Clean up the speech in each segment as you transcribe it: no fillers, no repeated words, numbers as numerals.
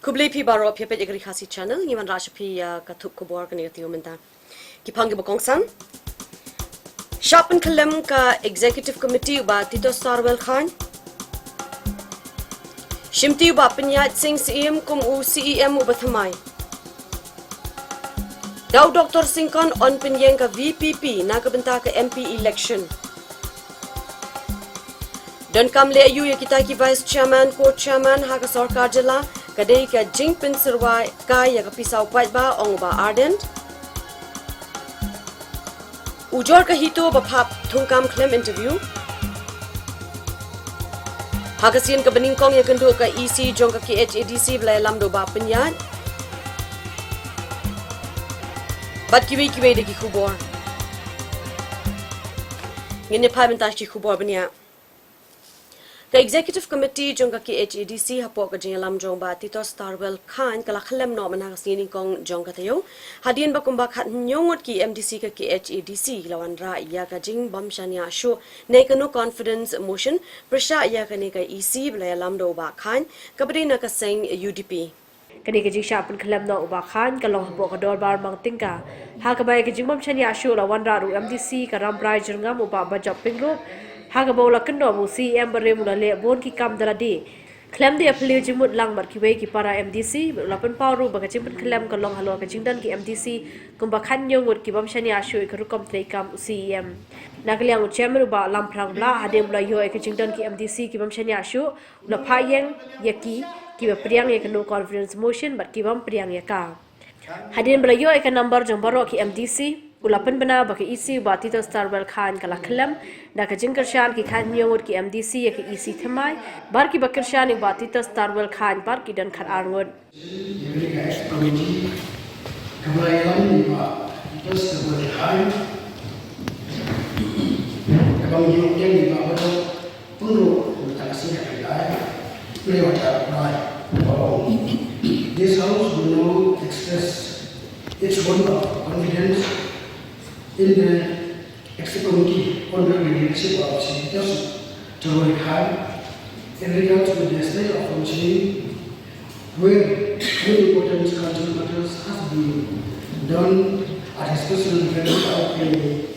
Kubli pi baro pi pet agri khasi channel ngiman rasha pi katuk Khubor kani Taiew menta. Ki pangi bokong sang. Sharpen kalam ka executive committee uba Tito Starwell Khan. Shimti uba penyat sing CEM kum u CEM uba thamai. Daw Dr. Singkon on penyeng ka VPP na kabenta ka MP election. Dan kam le ayu ya kita ki vice chairman co-chairman ha ka sarkar jala kadai ka jingpin sirwai ka ya ka pisau pai ba ong ba ardent ujor ka hito ba phap thungkam claim interview ha ka sin ka bening kong ya kendo ka EC jong ka KHADC blai lam do ba penyat bat kiwi de ki Khubor ngene phai mentas ki Khubor bania The executive committee jong ka KHADC hapo ka jingalam jong ba Tito Starwell Khan kala khalam no man ha sining kong jong ka Taiew hadien ba kumba khat nyongot ki MDC ka KHADC lawan ra ya ka jing bam shania shu ne ka no confidence motion prasha ya ka ne ka EC bla lam do ba Khan kabri na ka sing UDP kani ka jing sharpen khalam no ba Khan ka long hapo ka dor bar mang tingka ha ka bai ka jing bam shania shu lawan ra ru MDC ka ram prai jingam ba ba joping ro Haga bola kendo mu CM bare mula le bon ki kam dala di klem di apli jimut lang mar ki wei ki para MDC la pen paru ba ka chimpen klem ka long halo ka jingdan ki MDC kum ba khan nyong wot ki bam shani ashu ka rukom trei kam CM nakliang u chairman ba lam phrang bla hade mula yo ka jingdan ki MDC ki bam shani ashu la phayeng yaki ki ba priang ek no confidence motion but ki bam priang yaka hadin bla yo ek number jong baro ki MDC Ulapan bana baki EC ba Tito Starwell Khan kala khalam da ka jingkar shan ki khan nyongod ki MDC ya ki EC thamai bar ki bakir shan ba Tito Starwell Khan bar ki dan khat arngod This house will now express its own confidence in the executive committee under the leadership of Senator Khubor in regards to the style of functioning where many important cultural matters have been done at a special level of a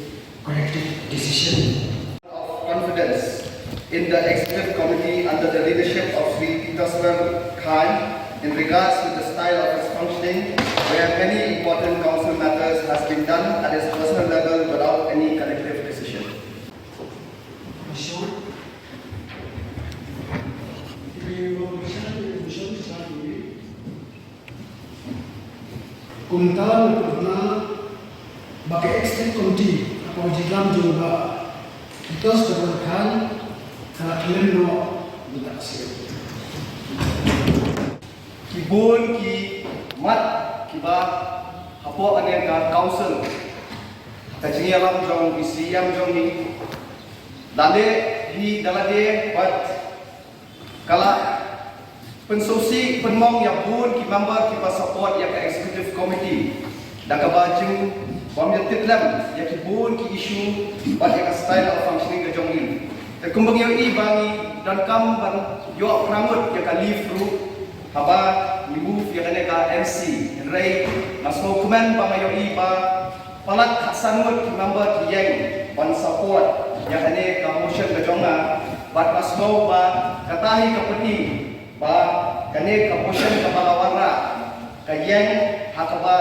collective decision. Confidence in the executive committee under the leadership of Sri Tito Starwell Khan in regards to the style of its functioning where many important council matters has been done at its personal level without any collective decision. Kuntal pernah bagi executive committee apa jiklam juga kita sebenarkan kalau kalian no tidak siap. Kibun ki mat kiba hapo ane ka council kajingi alam jong CM jong ni dale hi dalade but kala pensosi penmong ya bun ki member ki support ya ka executive committee da ka bajing bom ya titlam ya ki bun ki issue but ya ka style of functioning ka jong ni te kumbang yo I bangi dan kam ban yo pramut ya ka live through haba move ya kane ka MC ray masmo komen pa mayo iba palat khasanut member ki yang ban support ya kane ka motion ka jonga bat masmo ba katahi ka peti ba kane ka motion ka balawara ka yang hakaba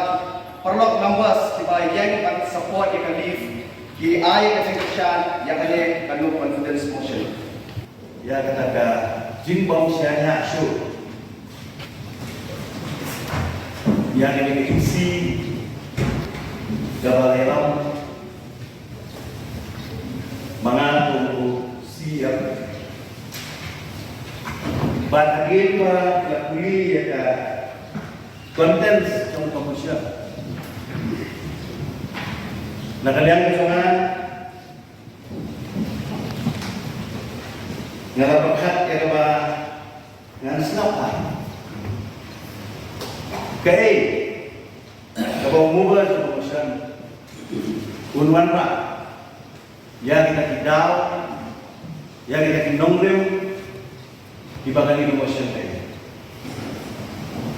perlok members ki ba yang ban support ya ka live ki ai ka section ya kane ka no confidence motion ya kata ka jingbom syanya show yang ini isi gabaleram mengandung siap bagian lakuli ya konten trong komersial nah kalian kesana ngarapakat ya ba ngan snapa Kay, kapag mubah sa pagkasan, unwan pa, ya kita kidaw, ya kita kinongrem, ibagaling emosyon tayo.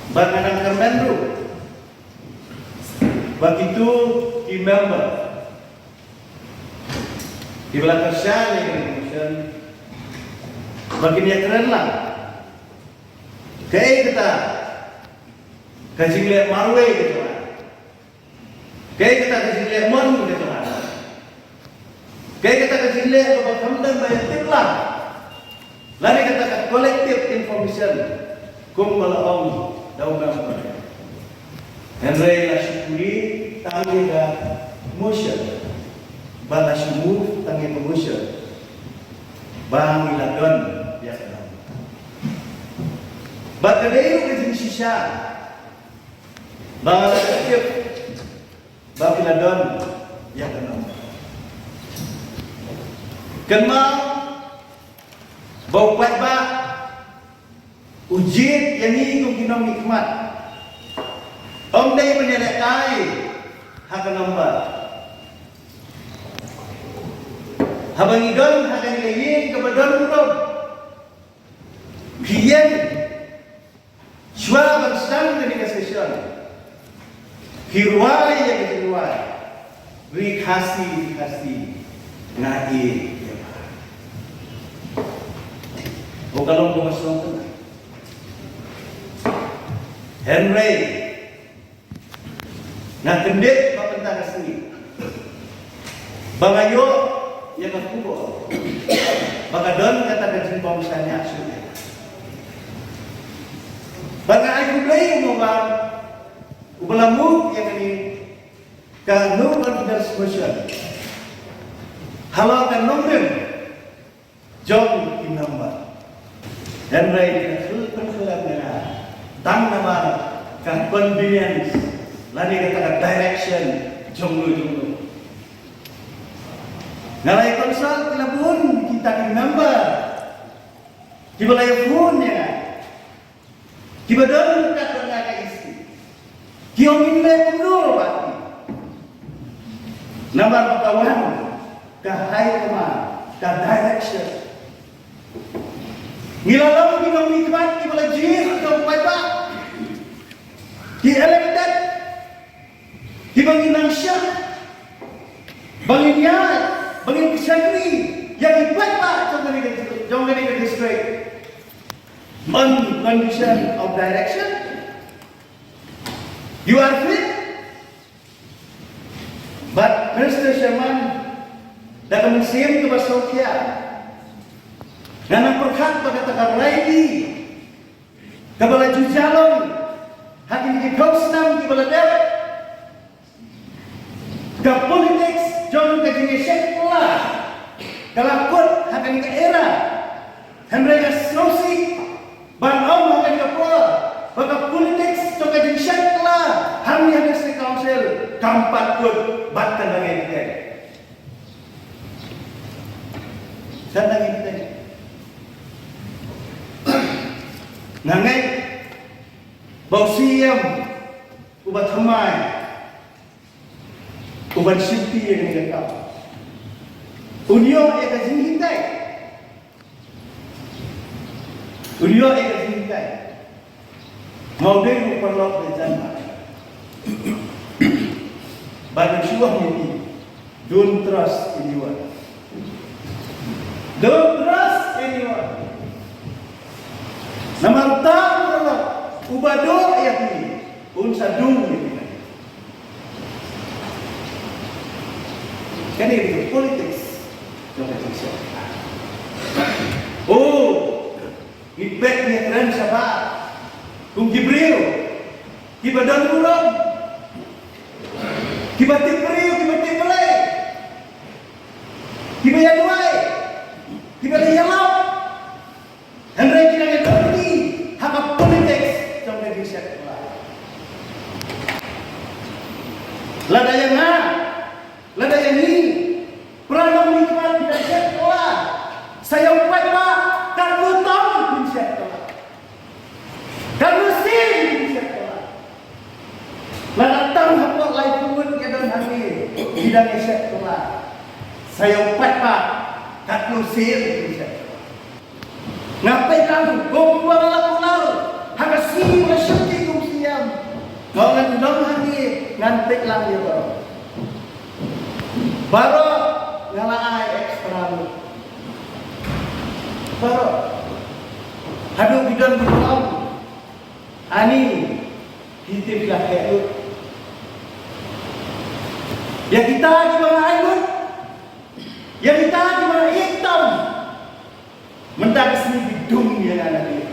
Bagaimana Kemenlu, begitu di member, di belakang saya kemudian, baginya keren lah. Kayak kita, kaji lihat marwe gitu kan, kayak kita kaji lihat mon gitu kan, kayak kita kaji lihat apa kemudian banyak tip lah. Lalu katakan collective information, kumpul om. Daun member. Henry la syukuri tangi da motion. Bala syumur tangi motion. Bang ilagon ya kenal. Bakadai ke sisa. Bala syukip. Bang ilagon ya kenal. Kenal bau pat ba ujit yang ini kung kinong nikmat. Om day menyelekai haka nombor. Habang igon haka nilayin kabadon kurog. Hiyan syua bagsang dari kesesyon. Hirwai yang hirwai. Rikasi ngai. O kalong bumasong tu. Henry na kendit papentang sini bangayo yang Khubor bagadon kata kajin misalnya sudah banga ay kulay umubang ubalamuk yang ini ka no confidence motion halau kan nomor John Kinamba Henry penkhulapnya tang nama kan convenience lani kata direction jonglu ngalai konsol telefon kita ke number kibalai phone ya kibadon ka ka isi kiong inle puno pati nama kawan ka hai kama ka direction nilalang kinong nikmat kibalai jir dong pa Ki elected, ki bangin ng siya, bangin yan, bangin kisagri, yang ibat pa jong ganito district. On condition of direction, you are fit. But Mr. Sherman, dalam same ke Basokya, nanang perkat pagkatakan ready, kabala jujalong, hakim di kausnam di baladel ke politics jom ke jenis pula kalakut hakim ke era Henry Asnosi ban om hakim ke pula baka politics jom ke jenis pula kami habis di council kampat pun batang lagi kita sana kita nangai bau siam ubat hamai ubat syuti yang dekat unio yang kezintai mau dia perlok berjana bagi syuah ini don't trust anyone nama utama ubado yakni unsa dung ni kan ini politics jono tiksa ipek ni keren siapa kung Jibril kibadan ulam kibatik beriu kibatik belai kibayaduai kibayalau Henry kinang ekonomi haka politics lada yang ini pernah nikmat tidak sekolah saya upat pak karena tahu pun sekolah karena sin sekolah lada tahu apa lagi pun kedon hari tidak sekolah saya upat pak karena sin sekolah ngapain kamu gombal lakukan haka sin bersyukur ngantik lang dia baru ngala ai ekstra lu baru hadap bidan belum ani kita bilang kayak lu ya kita gimana ayo ya kita gimana hitam mendak sini bidung ya nanti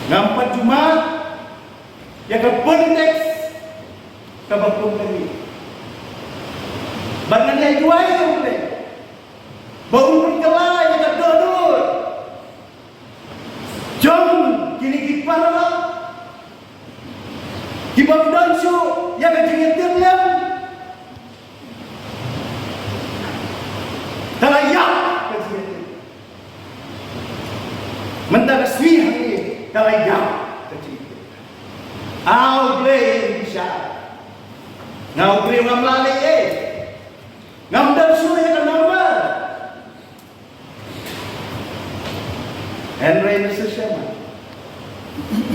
nampak cuma ya ke konteks ke bakum kami bagan yang dua itu boleh bau berkelai ya ke dodol jom kini kipara kibam dansu ya ke jengetir lem talayak ke jengetir mendak sih hari talayak ke jengetir au boleh bisa ngau boleh ngam lalai ngam dansu ya ke nama Henry Mr. Sherman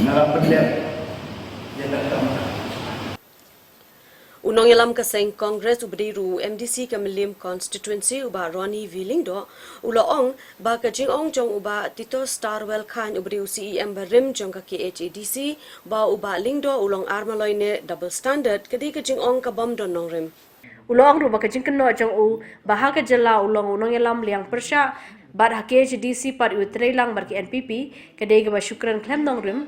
nara pendek Unong yalam kaseng Congress ubdiru MDC kamilim constituency uba Ronnie Wheeling do ulaong ba kajing ong jong uba Tito Starwell Khan ubdiru CEM barim jong ka KHADC ba uba lingdo ulong armaloy ne double standard kadi kajing ong kabam don nong rim Ulong ru ba kajing keno jong u bahaga jala ulong unong yalam liang persya bad KHADC par utre lang bar ki NPP kadi ga ba syukran klem nong rim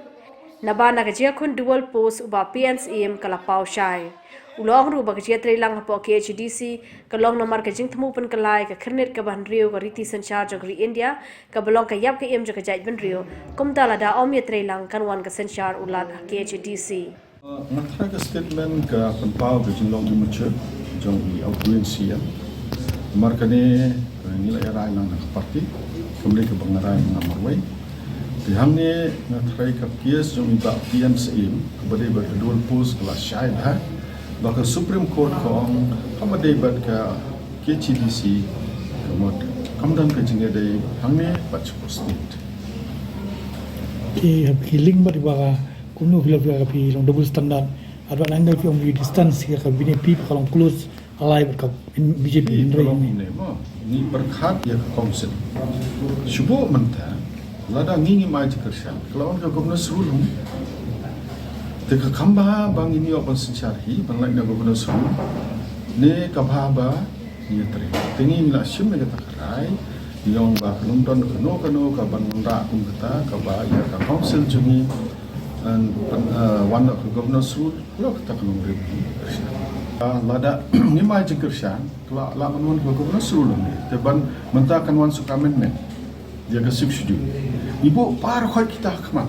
Nabana kajia kun dual post uba PNCM kalapau syai. Ulong ru ba kajia trailang hapo KHDC kalong nomor kajing temu pen kalai ka kernet ka ban rio ka riti sanchar jogri India ka belong ka yap ka em jo ka jait ban rio kumta lada om ye trailang kanwan ka sanchar ulat KHDC. Ngatra ka statement ka penpau kajing long di mature jong di outgoing siam. Markane nilai rai lang nak parti kembali ke bangarai ngamarwai. Pihangnya ngatrai kapkias jom iba PNCM kepada berdua pos kelas syahid ha bahkan Supreme Court kong kepada berka KCDC kemudian kejengnya dari hangnya baca state. Healing beribaga kuno bila pi long double standard ada angle pi on distance ke kabine pi kalau close alai berka BJP ini berkat ya council. Syubu mentah lada ngingi mai kerja kalau orang gubernur seluruh teka kamba bang ini open sencari bang lain gubernur seluruh ne kababa ni teri tingi mila sim ne kata kerai yang bah London kano kaban nda kum kata kaba ya ka council jumi and one of gubernur seluruh lo kata kano ribu lada ngi mai kerja kalau lawan gubernur seluruh ni teban mentakan wan sukamen ne dia ke subsidi ibu par khoi kita khma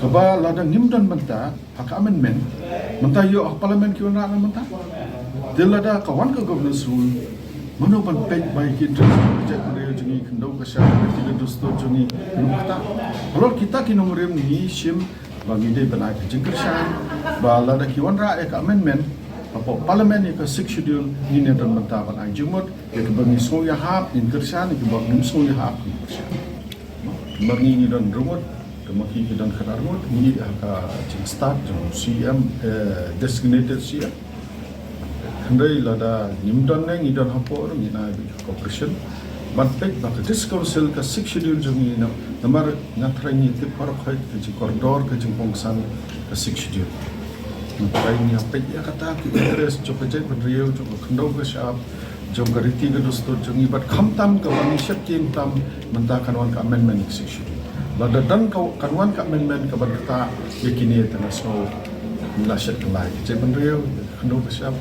kaba lada ngimdan menta hak amendment menta yo parliament ki wana menta dia lada kawan ke governor sul mano ban pek bai ki je kure jini khndo ka sha ti dosto jini nukta alor kita ki nomrem ni sim ba mi de bana ki jingkershan ba lada ki wana ek amendment apa parliament ni ke schedule ni ne dan menta ban ai jumot ya ke bangi so ya hap in kershan ki ba nim so ya hap kershan marni ni dan rumot kemaki ki dan khadar rumot ni ka jing start jong CM designated sia handai lada nimdan ne ni dan hapo ni na corporation ban pek ba ke dis council ka schedule jong ni na namar na traini te par khoi ke ji corridor ke jing pongsan ka schedule Try ni apa ya kata ki interest jo kejai berdriau jo khendau ke syap jo gariti ke dosto jo ngibat khamtam ke manishat kim tam mentakan wan ka amendment section lada dan kanwan ka amendment ke berta yakini international milashat kelai kejai berdriau khendau ke syap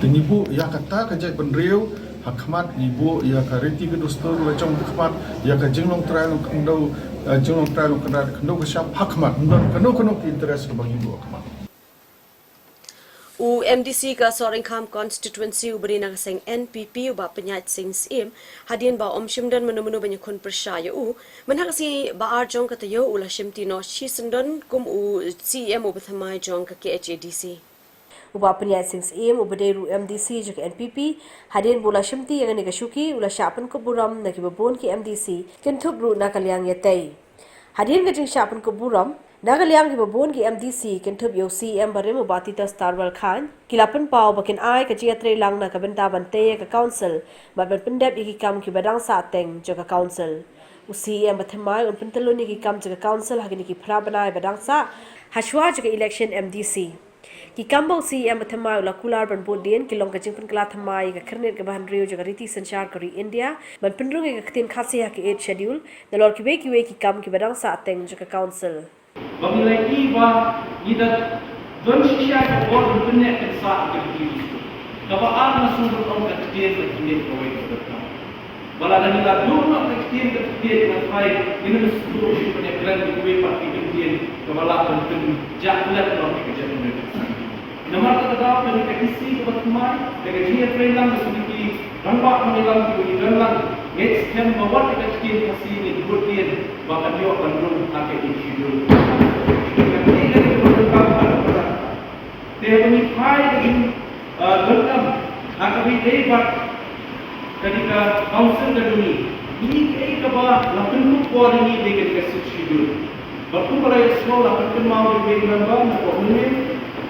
tinibu ya kata kejai berdriau hakmat ibu ya kariti ke dosto wajong hakmat ya ka jinglong trial khendau jinglong trial khendau ke syap hakmat dan keno interest ke bang ibu hakmat U MDC ka Soringham constituency uberi na kaseng NPP uba penyait sing sim hadin ba omshimdan menu banyak kun persyaya manhakasi ba arjong ka tayo ula shimtino shisendon kum CM ubethamai jong ka KHADC uba penyait sing sim ubederu MDC jok NPP hadin bula shimti yang ni kashuki ula syapan kuburam na kibabon ki MDC kentup ru na kalyang yatay hadin gajing syapan kuburam Nagaliang hibabun ki MDC kintup yo CM barim ubati ta Starwell Khan kilapan pau bakin ai ka jiatre lang na kabenta bante ka council ba ban pendep iki kam ki badang sa teng jo ka council u CM bathmai un penteluni ki kam jo ka council hagini ki phra banai badang sa hashwa jo ka election MDC ki kambau CM bathmai la kular ban bodien ki long ka jingpun kala thamai ka khirnet ka ban rio jo ka riti sanchar kari India ban pendrung ka ktin khasi ha ki 8 schedule dalor ki we ki kam ki badang sa teng jo ka council Bagi iba ida don shisha ko or dunya ke sa ke kiri kaba ar na sumber on ka tiye ke kiri ko we ko ta bala dan ida dum na ke tiye na fai ina na sumber shi ko ne kran ko we pa ke tiye kaba la kan tun jakla ko ke ke ne namar ta da pe ke kisi ko batmai ke jiye train lang su ki ramba ko lang ko ni lang next time bawat ke tiye kasi ni budien bahkan yo kan dum ake issue They have tried in Gurkam, Akabi Devat, Kadika Council Gaduni, Ni Ekaba, Lakan Kuari, they get a schedule. But Kupara is slow, Lakan Mau, the big number, Napoleon,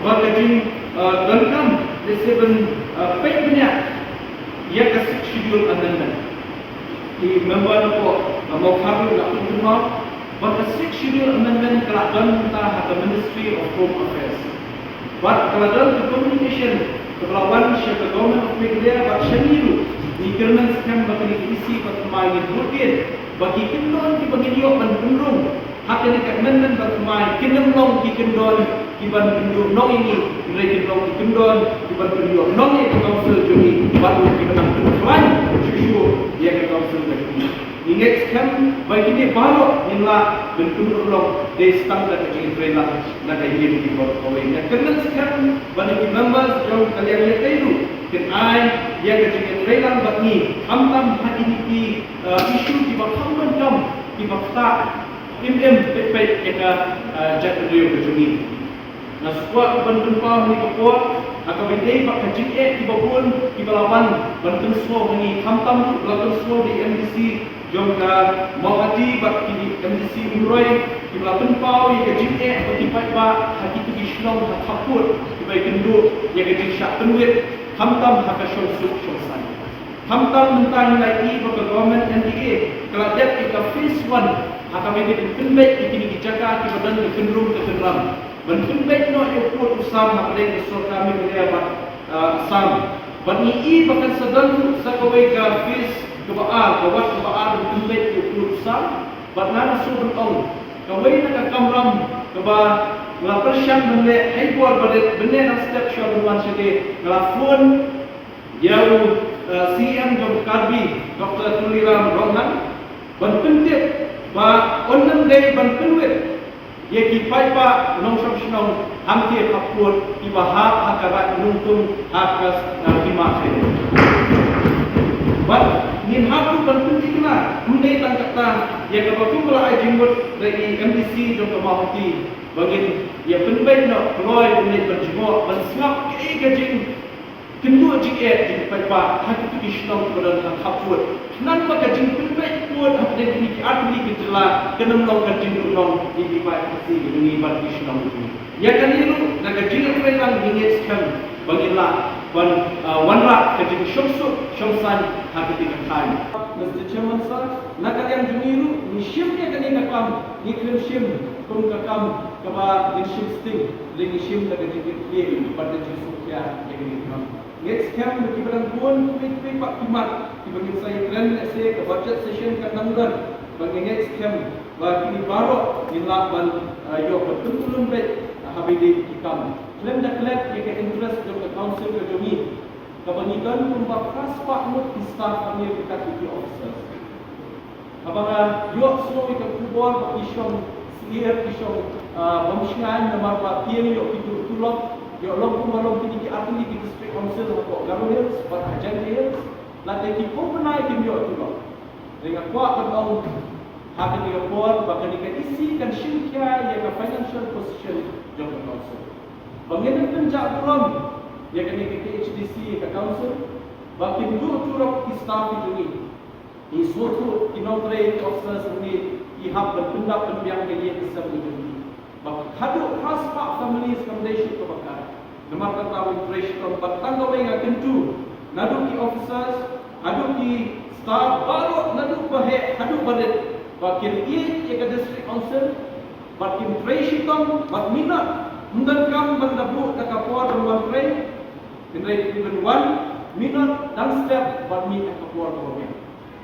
Bakajin Gurkam, the 7 Pekmania, yet a schedule amendment. The member for Mokhabu, Lakan Mau, but the 6 schedule amendment done at the Ministry of Home Affairs. But kalau the communication kepelawan syarikat government of Meghalaya but Shaniru di government scam bagi isi pertemanan rutin bagi kendon di bagi diok ban pendung hak ini amendment pertemanan kendon long di kendon di ban pendung nong ini mereka long di kendon di ban pendung nong ini council jadi baru kita nak pendung susu dia ke council jadi ingat scam bagi dia baru inilah bentuk long they standard again trailer na kay yun di ko kaway na kanang scam bagi members jauh kalian lihat itu ken ai ya ke trailer bagi hamtam hadini ki issue di bakam macam di bakta pe ke jatuh ke jumi na squad bantun pa ni ko akabite pak kajik di babun di balawan bantun so ni hamtam bantun so di MDC jongka mawati bak di MDC Muroi di balapan pau yang kajik bagi pa hati tu kishlong hakapur di baik kendu yang kajik syak penuit hamtam hakashon suk shosan hamtam mentang lagi bak government NDA kalau dia kita phase 1 hakabite penbet ikini dijaga di badan kendrum ke kendram ban penbet no ekor usam hakade usur kami dia bak asam bani i bahkan sedang sakawai ka phase kebaar kawat kebaar penbet ekor usam bat nana subun ong kawai nak kamram keba ngelapersyam bende haibor bade bende nak step shot buan sede ngelafun jauh CM Dr. Karbi Dr. Tuliram Rohan ban pentit ba onam day ban penwit ye ki paipa nong shong hamti kapur iba hak hakarat nungtung hakas lima khe but nin haku ban pentit na mundai tan kata ye ka bakum bala ai jingmut dari MDC jong ka mahoti bagin ye penbai no loy bunai ban jimo ban snap ke gajing kendu jike di paipa hak tu islam kepada kapur nan pa gajing penbai kuat hak den ni atli kitla kenam long gajing long di pai kasi ni ban islam tu ya kaniru na gajing kelang ingit skam bagila ban wanra gajing shomsan hak ti kai Mr. Chairman sir na kalian juniru ni shim ya kani kakam ni krim shim kum kakam kaba ni shim sting ni shim na gajing ye pada jisuk ya ni kam next camp bagi berangkuan quick Pak Kimat dibagi saya trend let's say ke budget session kat Namuran bagi next camp bagi ni baru nilak ban yo betul-betul baik habis kita claim dah claim ke interest ke council ke jami kebanyakan pembak khas Pak Mut staff kami dekat duty officers abang yo semua ke Khubor bagi isyong clear isyong pemsyian nomor Taiew yo itu tulok yo long pun malong tinggi atli di district council ko Garo Hills but Ajan Hills la te ki ko panai kim yo tu lo dengan kuat bertong hak di report bahkan di isi dan syirkia yang financial position jong council bangin penjak belum ya kan di HDC ke council bagi dulu turok di staff itu ni suatu kinontre officers ni ihap berpendak penbiang ke ye bisa begini Haduk transport families accommodation ke bakar. Nama kata immigration batang kawai ngaken tu. Nadu ki officers, hadu ki staff baru nadu bahek hadu badet. Bakin ia ke district council, bat immigration bat minat mundan kam bandabu takapor ruang train. Kenai even one minat dan step bat mi takapor kawai.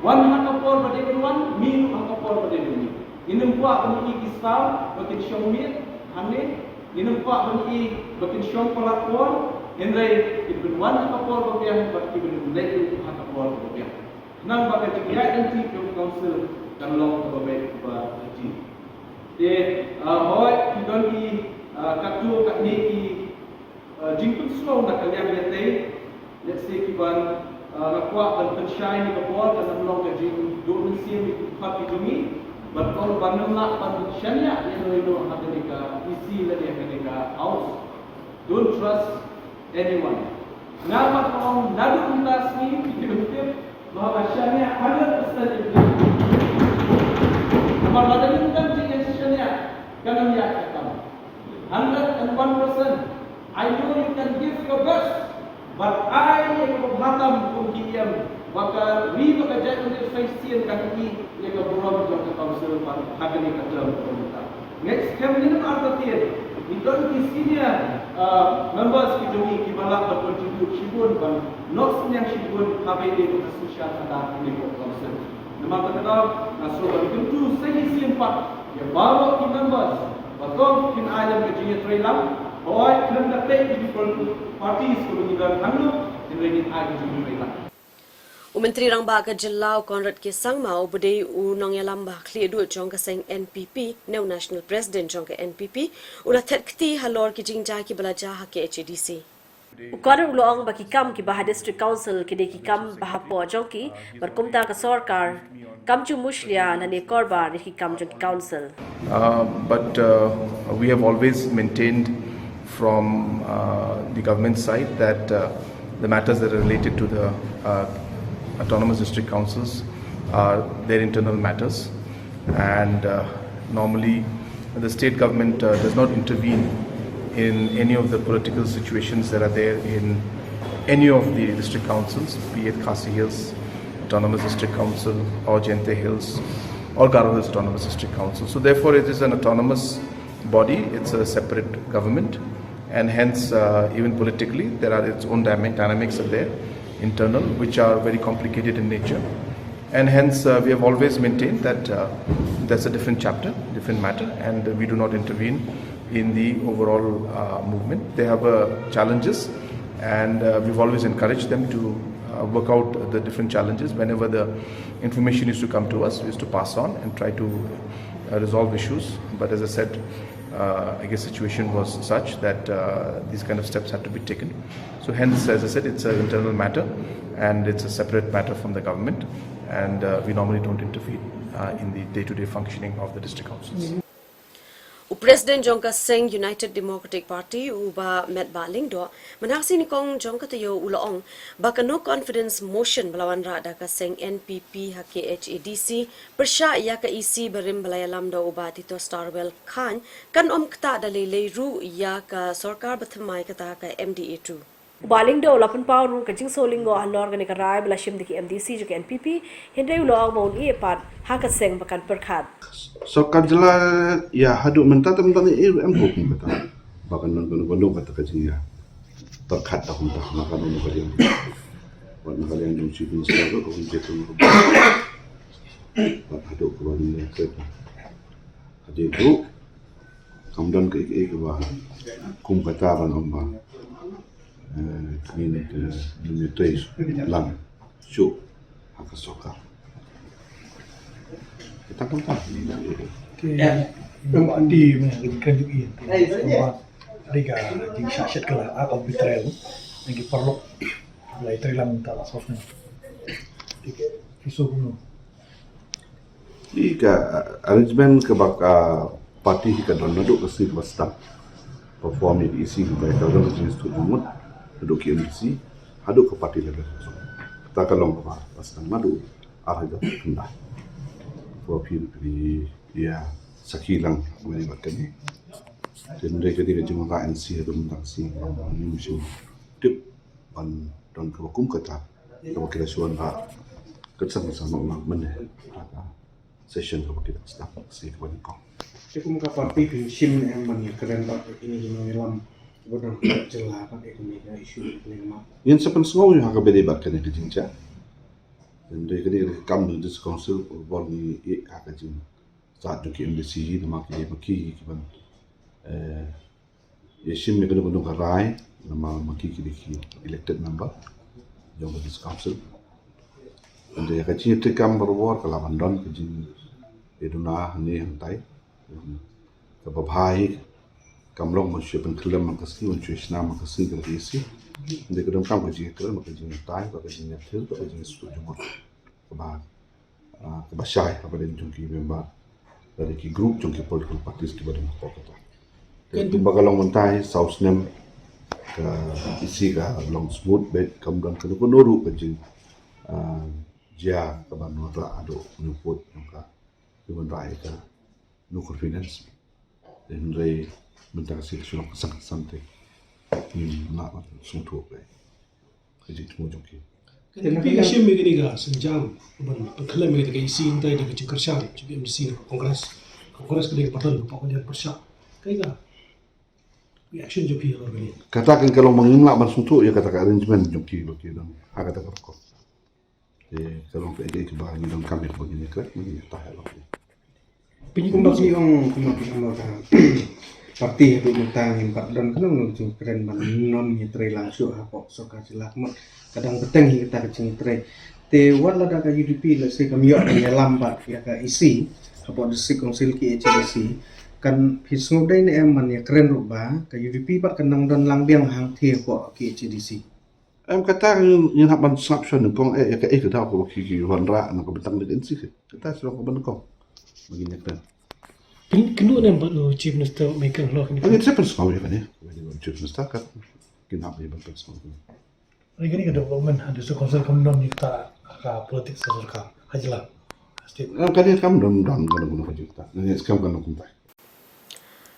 One hakapor pada one, mi hakapor pada ni. Inumpak bani kisah bakin syomit hane inumpak bani bakin syom pelakon henry ibn wan hakapor bagian baki ibn letu hakapor bagian nang bagai jaya anti council dan long bagai haji de hoy kidon ki katu kakni ki jingkut slow nak kalian lete let's say kiban lakwa ban pensyai ni kapor dan long ke jing do sim khati jumi Berkol bandung nak bandung syariah yang lalu akademika isi lagi akademika house. Don't trust anyone. Nama kaum nadu untas ni kita bahawa syariah 100% implement. Kalau ada ni kan dengan syariah jangan diaktifkan. 101%. I know you can give your best, but I yang berhatam kumkiam. Maka we bekerja untuk faisian kaki yang berbuat untuk council hari ini kerja pemerintah. Next cabinet artian, kita di sini members kita ni kita berkontribut sibun ban, not yang sibun habis itu sosial ada di council. Nama kata nasrul itu sehingga empat yang baru di members, betul kita ada kerja trailer, awal kita dapat di parties kemudian hangu ini ada kerja trailer. Menteri Rang Ba ka Jilau Conrad ke Sangmau budai unong yalam ba khli du jong ka seng NPP New National President jong ka NPP ula thetkti halor ki jingja ki balaja ha ke HDC Ukaran uloang baki kam ki Baha District Council ki de ki kam bahapo jong ki berkumta ka sarkar kam chu mushlia na ne korba ne ki kam jong ki council but we have always maintained from the government side that the matters that are related to the autonomous district councils are their internal matters, and normally the state government does not intervene in any of the political situations that are there in any of the district councils, be it Khasi Hills Autonomous District Council or Jente Hills or Garo Hills Autonomous District Council. So therefore it is an autonomous body, it's a separate government, and hence even politically there are its own dynamics are there internal, which are very complicated in nature, and hence we have always maintained that that's a different chapter, different matter, and we do not intervene in the overall movement. They have challenges, and we've always encouraged them to work out the different challenges. Whenever the information is to come to us, is to pass on and try to resolve issues. But as I said, I guess situation was such that these kind of steps had to be taken. So hence, as I said, it's an internal matter and it's a separate matter from the government, and we normally don't intervene in the day-to-day functioning of the district councils. President Jongka Singh United Democratic Party uba met baling do manhaksi ni kong Jongka Taiew ulaong baka no confidence motion belawan ra da ka Singh NPP ha HADC persya ya ka isi berim belayalam do uba Tito Starwell Khan kan kta dalele ru ya ka sarkar bathamai kata ka MDA2 Baling do lapan pau ru kajing solingo halor gani karai belashim diki MDC jo NPP hindai uloang maun ie pat ha ka Singh bakan perkhat So kajla ya hadu mentata mentata iru empo kata bahkan nang kata kajinya perkat tahun dah maka nang kalian buat kalian yang sibuk selalu kau jatuh hadu kembali ke hadu itu kemudian ke bah kum kata kan omba ini tes lang show hak soka kita kan di mengajukan juga bahwa mereka jing syashat kala aku bitrel lagi perlu mulai terilang tak sosnya isu kuno Ika arrangement ke baka parti ke don duduk ke sini basta perform di isi ke baik kalau jenis tu jumut duduk ke MDC haduk ke parti level kita kalong ke basta madu arah kendah profil di ya sakilang melibatkan dan mereka tidak cuma ANC atau mentasi ini mesti tip ban dan hukum kata kalau kita suan ha sama orang mana session kalau kita start si kepada kau. Cukup muka parti pension yang mana keren tak ini dalam benar jelas kan ekonomi isu ini mah. Yang sepen semua yang akan berdebat kan yang kejengca. Dan mereka ni kam di council bor ni akan jeng saat tu KMDC nama kita maki kiban yesim ni kena karai nama maki kita elected member yang di council. Dan dia kecil tu kam berbuat kalau mandon kejeng eduna ni hantai kababhai kamlong masih penkelam makasih untuk Islam makasih kerana isi dia kadang kam kejeng kerana kejeng tai kejeng nyathil kejeng setuju mak kebasyai kepada jungki member dari ki grup jungki political parties kepada kota. Itu bagalong mentai South Nem ke isi ke long smooth bed kemudian kena konoru kejeng dia kebantu ada menyebut juga human right ke no confidence dan re mentang seksual sangat santai ini nak semua baik kerja semua jongki Tapi isu begini ga senjam ban pengkelam mereka isi intai dengan kerja juga MDC kongres kedai patan pokoknya persya kayak ga reaction jongki orang ni katakan kalau mengingat ban suntuk ya katakan arrangement jongki bagi dan agak tak berkok kalau PDI ke bahagian dalam kami begini kan begini tak elok. Kembali orang parti itu tentang empat dan kalau nunggu keren mana non nyetrai langsung apa soka jelas kadang petang kita kecing nyetrai. Te wala dah ke UDP lah saya kami ada lambat ya ke isi apa district council ki HDC kan hisung dah ini eman ya keren rubah ke UDP pak kenang dan langbiang hang tie ko ki HDC. Em kata yang nak ban snapshot ni kong ya ke kita aku kiki wanra nak bentang dengan sih kita sudah ke bentang begini kan. Kenu nampak chief minister making law ni. Ini siapa sekali kan ya? Chief minister kan kenapa dia bantu semua. Lagi ni ada development ada konsel kemudian kita politik sesuatu hajilah. Kan dia kamu dan guna kita. Ini sekarang kan kumpai.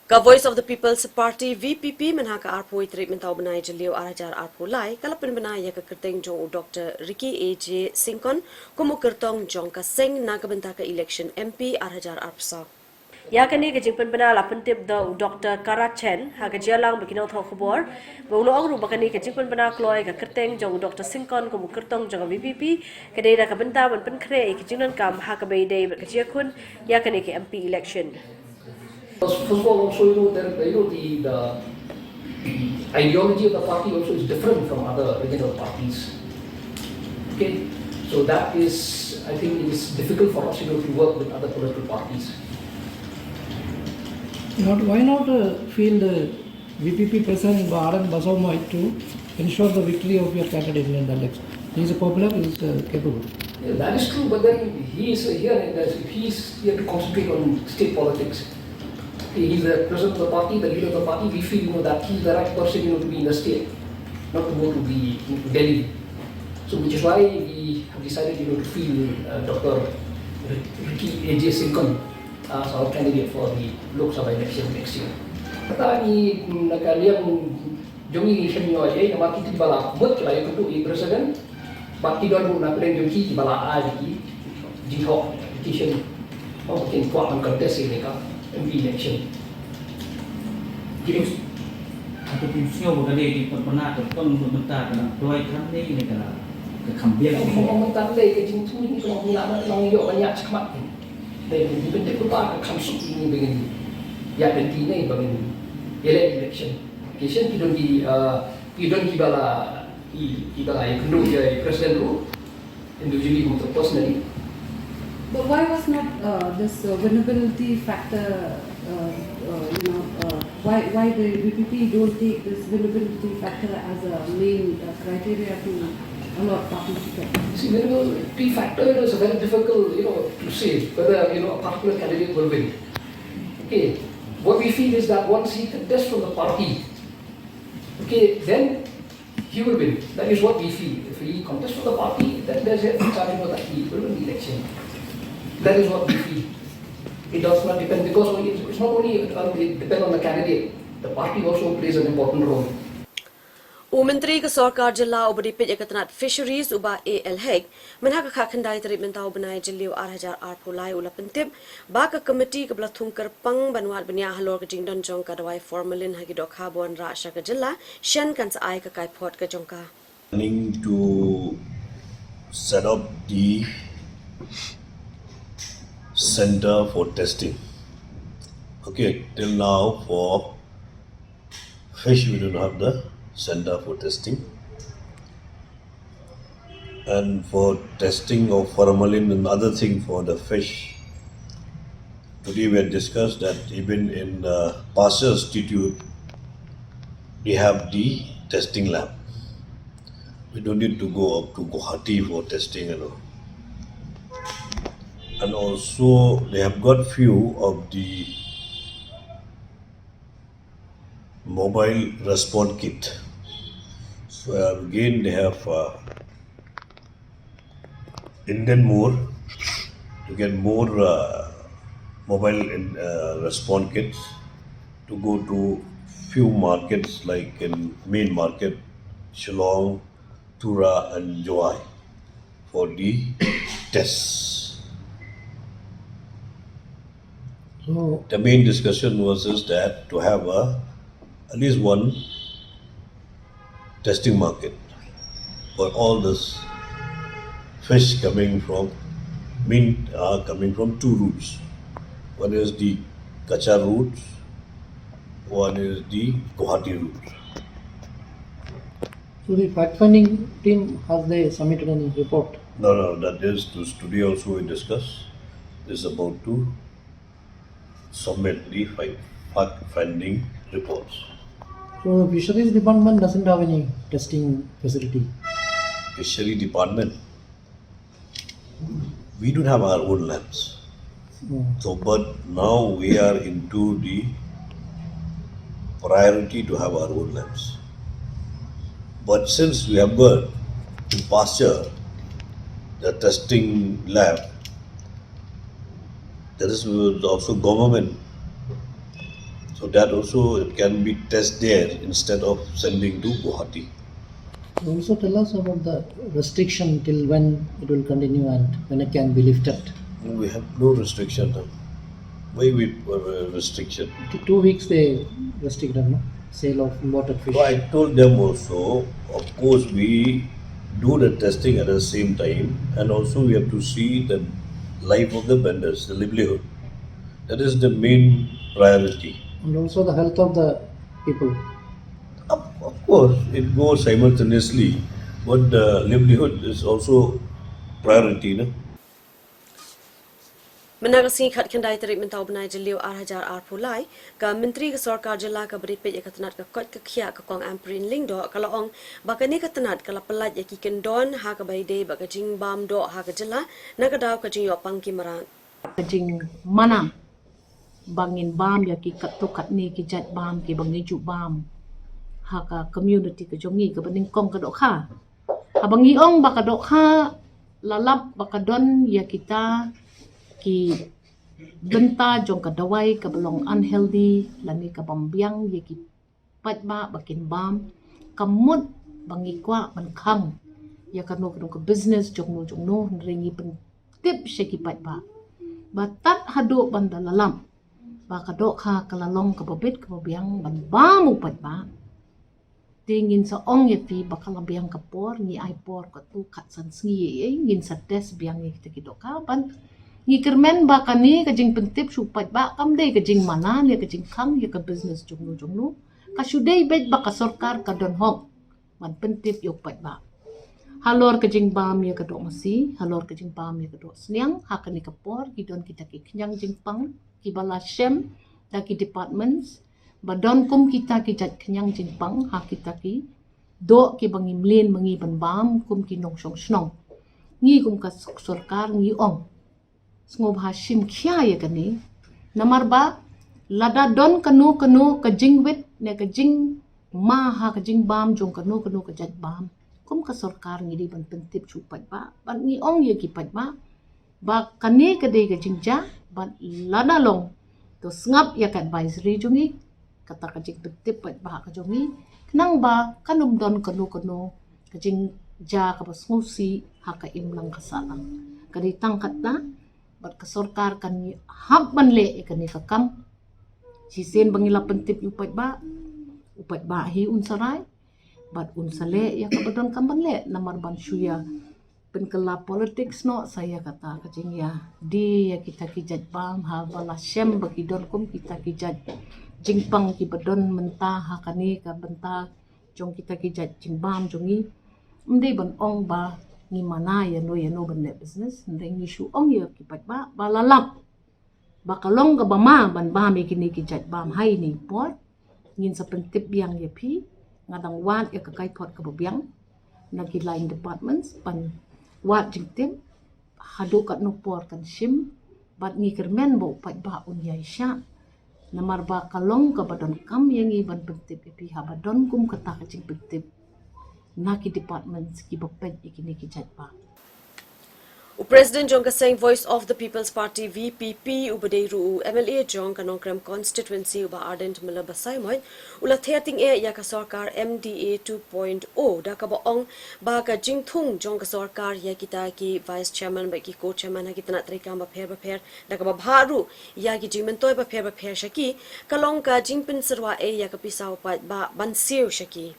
Ka Voice of the People's Party VPP menhaka arpoi treatment tau benai jeliu arajar arpo lai kala pen benai ya ka kerteng jong Dr. Ricky AJ Singkon kumu kertong jong ka seng naga bentaka election MP arajar arpsa. Ya kini kejing penbena la pentip da Dr. Karachen ha kejalang bekinau thau Khubor baulo ong ru bakani kejing penbena kloi ka kerteng jong Dr. Singkon kumu kertong jong VPP kedai da ka benta ban pen kre kejingnan kam ha ka beidai kejiakun ya kini ke MP election. First of all, also the ideology of the party also is different from other regional parties. Okay, so that is, I think, it is difficult for us, to work with other political parties. Why not feel the VPP president Bharat Basawmai to ensure the victory of your candidate in the election? He is popular, he is capable. Yeah, that is true, but then he is here to concentrate on state politics. He's the president of the party, the leader of the party. We feel that he's the right person to be in the state, not to go to Delhi. So which is why we have decided to feel Dr. Ricky AJ Singkon as our candidate for the Lok Sabha election next year. Kata ni nakaliang jongi senior aja yang mati di bala buat kira itu presiden. Parti dulu nak beli jongi di bala aji jihok petition. Mungkin kuat contest ini kan. MP election. Jadi, atau semua berkali di pernah terpon pemerintah dalam dua tahun ini negara kekambian. Pemerintah lagi kejentung ini kalau punya orang yang banyak cepat. Dan bentuk apa kamsuk ini begini. Ya bentuknya begini. Election. Election tidak di bala yang kedua jadi presiden dulu. Individually untuk personally. But why was not this vulnerability factor, why the VPP don't take this vulnerability factor as a main criteria to allot party ticket? See, vulnerability factor is very difficult, to say whether, a particular candidate will win. Okay, what we feel is that once he contests from the party, okay, then he will win. That is what we feel. If he contests from the party, then there's a chance that he will win the election. That is what we feel. It does not depend because it's not only it depends on the candidate. The party also plays an important role. Menteri ke Sarkar Jilla ubadi pej ekatnat fisheries uba AL Heg menha ka khandai tarik mentau benai jiliu 8,000 pulai ula pentip ba ka committee ke blathung kerpang banwat benia halor ke jingdon jong ka dawai formalin hagi dok habon ra sha ka jilla shen kan sa ai ka kai phot ka jongka planning to set up the center for testing. Okay, till now for fish we don't have the center for testing, and for testing of formalin and other thing for the fish. Today we had discussed that even in Pasha Institute we have the testing lab. We don't need to go up to Guwahati for testing and all. And also they have got few of the mobile response kit. So again they have Indian more to get more mobile response kits to go to few markets like in main market Shillong, Tura and Joai for the tests. So The main discussion was is that to have at least one testing market for all this fish coming from coming from two routes. One is the Kachar route, one is the Guwahati route. So the fact-finding team, has they submitted any report? No, that is today also we discuss. Is about to submit the fact-finding reports. So the fisheries department doesn't have any testing facility. Fishery department, we don't have our own labs. So, but now we are into the priority to have our own labs. But since we have got in pasture the testing lab, there is also government. So that also it can be tested there instead of sending to Guwahati. Also tell us about the restriction till when it will continue and when it can be lifted. We have no restriction. Why we restriction? 2 weeks they restricted, no? Sale of imported fish. So I told them also, of course we do the testing at the same time, and also we have to see the life of the vendors, the livelihood. That is the main priority. And also the health of the people. Of course, it goes simultaneously, but the livelihood is also priority. No? Menagasi khat khandai tarik mentau benai jiliu 8,000 pulai ka menteri ke Sarkar Jilla ka beri pej katnat ka kot ka khia ka kong amprin ling do kala ong bakani katnat kala pelat yaki kendon ha ka bai dei ba ka jing bam do ha ka jilla na ka daw ka jing yo pang ki marang kajing mana bangin bam ya ki kat to kat ni ki jat bam ki bangi ju bam ha ka community ka jongi ka baning kong ka do kha ha bangi ong ba ka do kha lalap ba ka don ya kita ki benta jong ka dawai ka belong unhealthy lani ka bambiang ya ki pat ba bakin bam kamut bangi kwa ban khang ya ka no ka business jong no ringi pen tip sheki pat ba batat hado banda lalam ba kadok ha kalalong kababit kababiang ban bamu pat ba tingin sa ong yati bakalabiang kapor ni ay por ko tu kat san sngi ngin sa des biang ni kita kidok ka ban ni kermen ba kani kajing pentip supat ba kam dei kajing mana ni kajing khang ya ka business jongno ka sudai bet ba ka sarkar ka don hong ban pentip yok pat ba halor kajing bam ya kadok masi halor kajing bam ya kadok sniang ha kani kapor gidon kita ki knyang jing pang ki bala shem da ki departments badon kum kita ki jat knyang jing pang ha kita ki do ki bangi mlin mangi ban bam kum ki nong song snong ngi kum ka sarkar ngi ong sngob hashim khya ya kani namar ba lada don kanu kajing wit ne kajing ma ha kajing bam jong kanu ka jat bam kum ka sarkar ngi di ban pentip chupat ba ban ngi ong ye ki pat ba kani ka de ka jingja ban lada long to sngap ya ka advisory jungi kata ka jing betip pat ba ka jungi kenang ba kanum don kanu ka jing ja ka bas ngusi ha ka imlang kasalang kadi tangkat na bat ka sarkar kan hab ban le kan ni kakam sisen bangila pentip upat ba hi unsarai bat unsale ya ka badon kamban le namar ban shuya penkela politics no saya kata kacing ya di ya kita kijat bam ha bala shem bagi don kum kita kijat jingpang ki badon mentah ha kani ka benta jong kita kijat jingbam jongi mde ban ong ba ni mana ya no ban le business ndai ni shu ong ya kipat ba balalap bakalong ka bama ban ba mi kini kijat bam hai ni pot ngin sa pentip biang ya pi ngadang wan ya ka kai pot ka biang nagi line departments pan wat jingtim hadu kat nupor kan shim bat ngi kermen bo pat ba un yai sha namar ba kalong ka badon kam yang i ban pentip pi ha badon kum kata ka jing pentip naki departments ki bapet ikini ki chat ba President Jong Kaseng Voice of the People's Party VPP ubadeiru MLA Jong Kanongkram constituency uba ardent malabasai moi ula theating e ya ka sarkar MDA 2.0 da ka baong ba ka jingthung Jong ka sarkar ya kita ki vice chairman ba ki co-chairman ha kitna trikam ba pher da ka ba bharu ya ki jingmentoi ba pher shaki kalong ka jingpin serwa e ya ka pisau pa ba bansiu shaki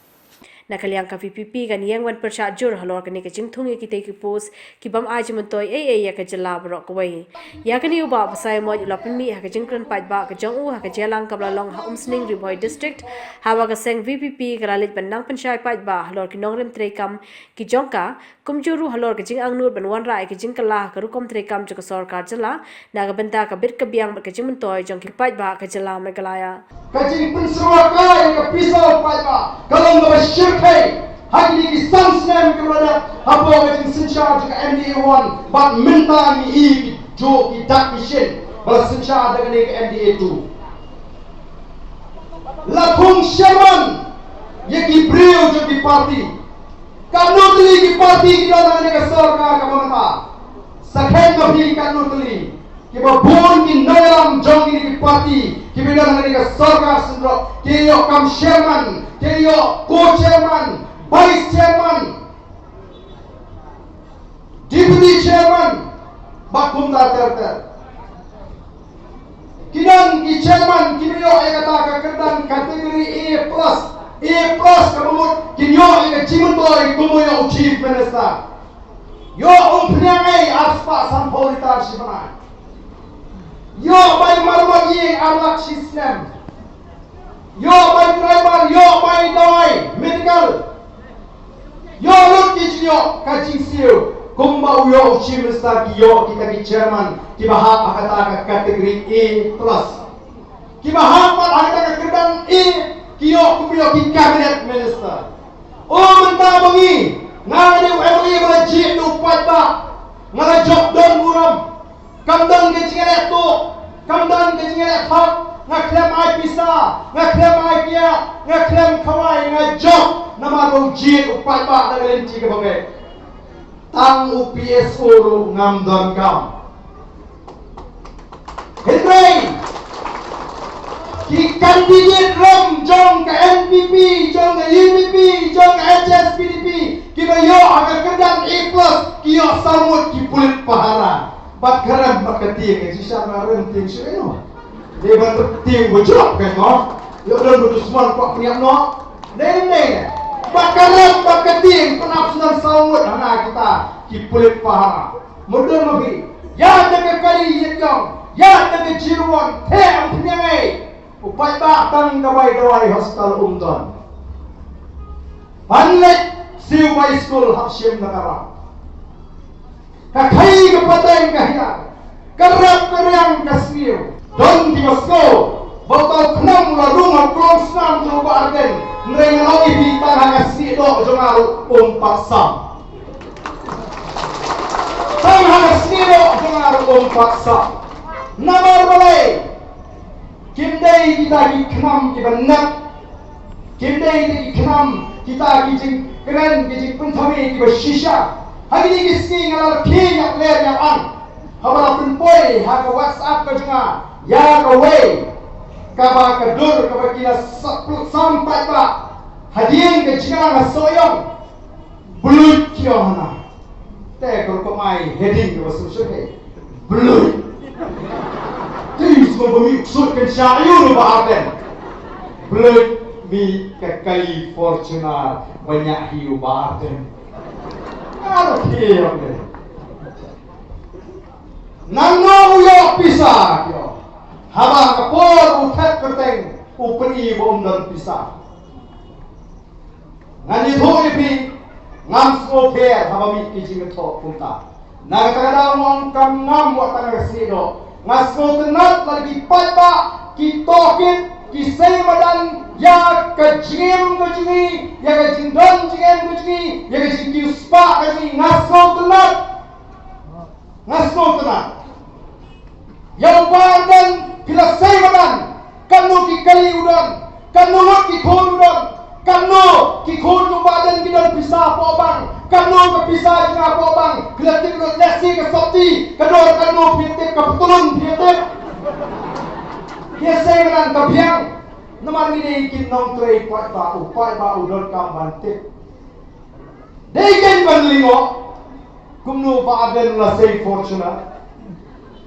nakaliang ka VPP kan yang wan persat jur halor kani ka jingthung ki te ki pos ki bam aj mentoi ya ka jala brok wai ya kani uba pasai mo la pmi ha ka jingkran pat ba ka jong u ha ka jelang ka long ha umsning riboy district ha wa ka seng VPP karalit bandang panchai pat ba halor ki nongrem trekam ki jongka kumjuru halor ka jing angnur ban wan rai ki jingkala ka rukom trekam ka sarkar jala na ka benta ka bit ka biang ka jing mentoi jong ki pat ba ka jala megalaya Kajing penseruak kai ke pisau pai kalau nggak bersyirkai hari ini samsnem kepada apa kajing sencha juga MDA 1 but minta ni i jo ki dak mission bala sencha dengan ke MDA 2 lakung syaman ye ki brio jo di parti kanutli ki parti ki dalam ke sarkar ka mamata sakhen mafi kanutli कि वो बोन की नयम जोंगी की पार्टी कि बिना लगने का सरकार सुनरो कि यो कम चेयरमैन कि यो को chairman vice chairman deputy chairman बाकुम तातर किरण की चेयरमैन कि यो एक ताका करदन कैटेगरी A+ kamu कि यो एक जीवन तो एक तुम यो चीफ मिनिस्टर यो उम्पन्यांgai aspa sampolitar Shivna Yo by marmagi anak system. Yo by driver, yo by doi medical. Yo lut kijio kacing siu. Kumba uyo chimista ki yo kita ki chairman ki bahap akata ka kategori A+. Ki bahap akata ka kerdan A ki yo kumyo ki cabinet minister. Oh menta bangi ngani MLA bala jip du patba ngala job don muram kamdan ke cingere tu kamdan ke cingere thak ngaklem ai pisa ngaklem ai kia ngaklem khawai nga job nama ro jit upat ba da lenci ke bagai tang UPSO ro ngamdan kam Henry ki candidate rom jong ke NPP jong ke UPP jong ke HSPDP ki yo aga kerdan A+ ki yo samut ki pulit pahara bat garam bat keting ke sisa garam ting seno de bat ting bojok ke no yo don betul semua kok punya no nene bat garam bat keting penafsuran samut hana kita ki pulit pahara mudun mabi ya de kali yetong ya de jiruan the am punya ngai upai ba tang dawai hospital umdon panlet siu by school hapsim nakara kakai kepadang kahia kerap keryang kasmiu don di Moskow botol kenam la rumah klong snam coba arden nreng lagi di tanah kasih do jongaru paksa tanah kasih do jongaru paksa namar balai kimdai kita di kenam di benak kimdai di kenam kita kijing keren kijing penthami di bershisha hari ini kisi ngalar king yang ler yang an habala penpoi haga WhatsApp ke jenga ya kawe kaba kedur kaba kila sampai ba hadian ke jinga soyong belut kiona te ko mai heading ke solution he belut tis mo bumi sut ke syayu ba aden belut mi ke kali Fortuner banyak hiu ba aden aro kiyo de nano yo pisah yo haba kapor utat kerteng upeni bom dan pisah ngani thoi pi ngam smo pher haba mi kijing tho punta na kadang mong kam ngam wa tanga sido ngasmo tenat lagi patba ki tokit ki seimadan ya kajim kajimi ya kajindon jingen kajimi ya kajiki spa kajimi ngasmo tenat yang badan bila seimadan kanu ki kali udon kanu ki khon udon kanu ki khon badan kita bisa pobang kanu ke bisa juga pobang bila tidak lesi ke sopti kador kanu pietep ke petulun pietep dia seimadan ke biang namar ini kinong trei kuat ba upai ba udon kam bantip deiken banlingo kumnu baden la sei Fortuner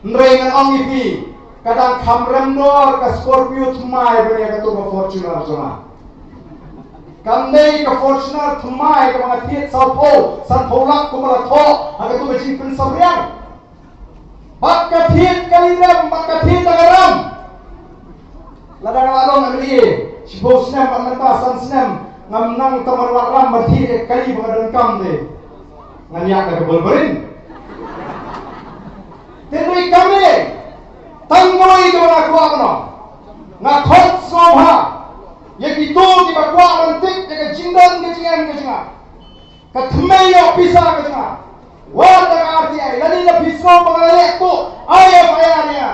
nrengan ang ipi kadang kamrem nor ka Scorpio thmai bani ka to Fortuner zona kamnei ka Fortuner thmai ka mga thiet san pholak ko mala tho aga to jing pin sabriang bak ka thiet kalirem bak ka thiet agaram ladang ladong amri sibos nem amanta san snem ngam nang tamarwaram bathi kali bangadan kam de ngania ka bolberin tenui kami tanggoi ke mana kuat no ngakot soha ye itu di bakwa rantik ke jingdan ke jingan ke jinga ke thmeyo pisa ke jinga wa ta arti ai lani na piso bangale to aya bayania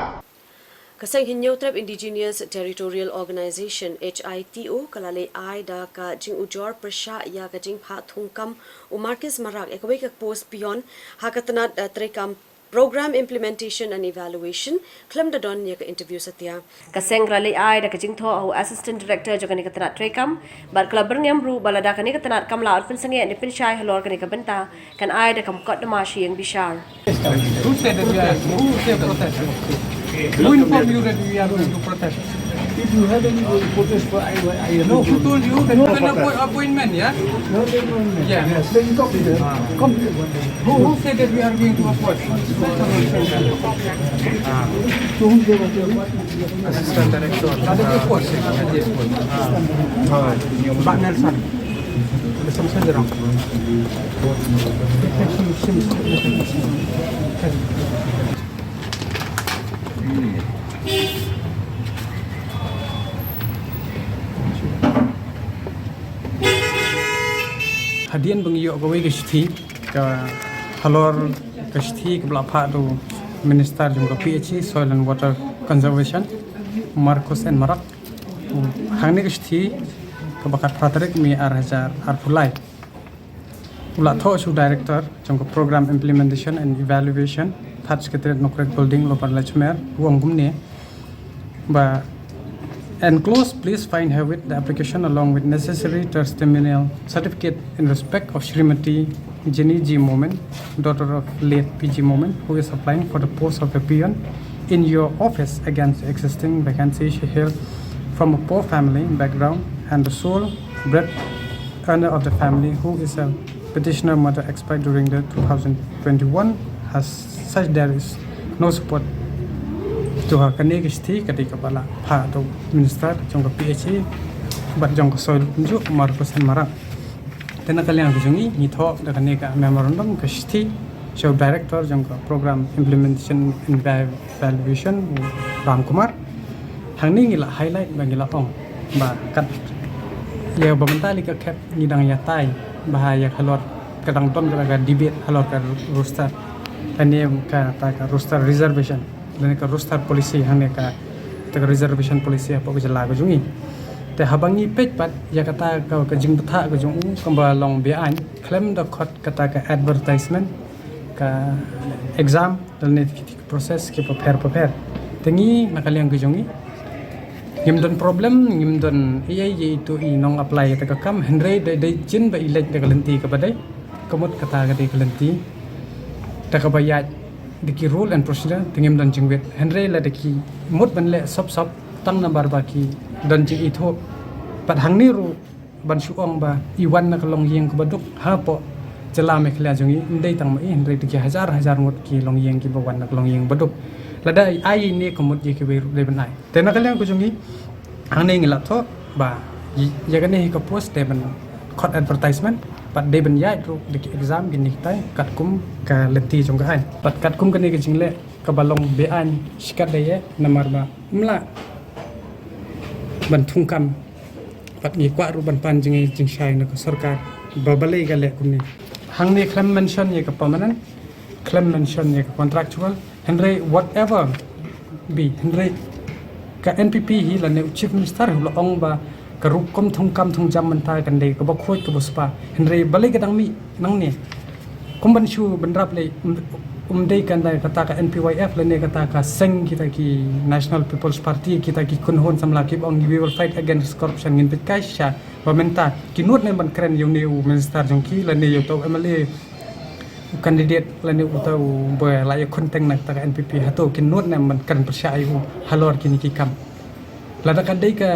Kasang Hinyo Trap Indigenous Territorial Organization HITO kalale ai da ka jing ujor persha ya ka jing pha thungkam u Marcus Marak ekwe ka post beyond hakatanat trekam Program Implementation and Evaluation klam da don ya ka interview satya kaseng rale ai da ka jing tho au Assistant Director jo ka ni katanat trekam bar club berngam ru balada ka ni katanat kam la pen sange ni pen shai halor ka ni ka benta kan ai da kam kot da ma shi yang bishar Who said that we are protest? Who informed you that we are going to protest? If you have any protest, I know. Who told you that you can appointment, yeah? No appointment. Yeah. Yes. Then copy there. Who said that we are going to appoint? So who gave us your Assistant Director. Ada post. Yes, post. Pak Nelson. Bersama saya orang. Hadian bangyo gawe gesti ka halor gesti ke belapha tu Minister jum ka PHE Soil and Water Conservation Marcus and Marak hangni gesti ka bakat praterik mi arhajar arpulai ula tho su director jum ka program implementation and evaluation Third Secretariat Nokrek Building Lower Lachmer Wongumne ba enclosed, please find her with the application along with necessary testimonial certificate in respect of Srimati Jenny G. Moment, daughter of late PG Moment, who is applying for the post of a peon in your office against existing vacancy she held from a poor family background and the sole breadwinner of the family, who is a petitioner mother expired during the 2021. As such, there is no support to her kanegishti ketika pala pha to minister jong PHE bat jong soil ju Marcus and Marak tena kalian jungi ni tho da kaneka memorandum kashti show director jong program implementation and evaluation Ram Kumar hangni ngila highlight bangila ong ba kat ya bamantali ka kep ni dang ya tai bahaya halor kadang ton ka debate halor ka roster ani ka ta roster reservation dan ka roster policy hane ka ta reservation policy apa ke jala ko jungi te habangi page pat ya kata ka jing tha ko jung kamba long be an claim the khot kata ka advertisement ka exam dan ne process ke prepare Tengi nakaliang kejongi. Ngimdon problem ngimdon iya itu inong apply ta kam Henry de jin ba ilek de kalenti kepada komot kata gade kalenti ta kabaya deki rule and procedure tingim dan jingwet Henry la deki mut ban le sop tang number ba ki dan jing itu pad hang ni ru ban suong ba iwan na kalong yeng kebaduk ha po jela me khla jongi indai tang mai Henry deki hazar mut ki long yeng ki bawan na kalong yeng baduk lada ai ni komot ye ke beru de banai tena kalian ko jongi hang ni ngila tho ba ya gane ko post de ban khot advertisement pat de ban yai ru de exam gini tai kat kum ka leti jong ka pat kat kum kane ke jingle ka balong be an sikat de ye namar ba mla ban thungkam pat ngi kwa ru ban pan jingi jing shai na ko sarkar ba balai ga le kum ni hang ni claim mention ye ka permanent claim mention ye ka contractual Henry whatever be Henry ka NPP hi la ne chief minister hu la ong ba ka ru kom thungkam thungjam man ta kan de ka ba khoi ka bospa Henry balai ga dang mi nang ne kom ban shu ban rap le dei kan da kata ka NPYF la ne kata ka seng kita ki National People's Party kita ki kunhon samla ki ong we will fight against corruption ngin pit kai sha ba menta ki nut ne ban kren yo ne minister jong ki la ne yo to MLA candidate la ne utau bo la ya konteng nak ta NPP hato kin nut ne man kan persya yu halor kini ki kam la da kan dei ka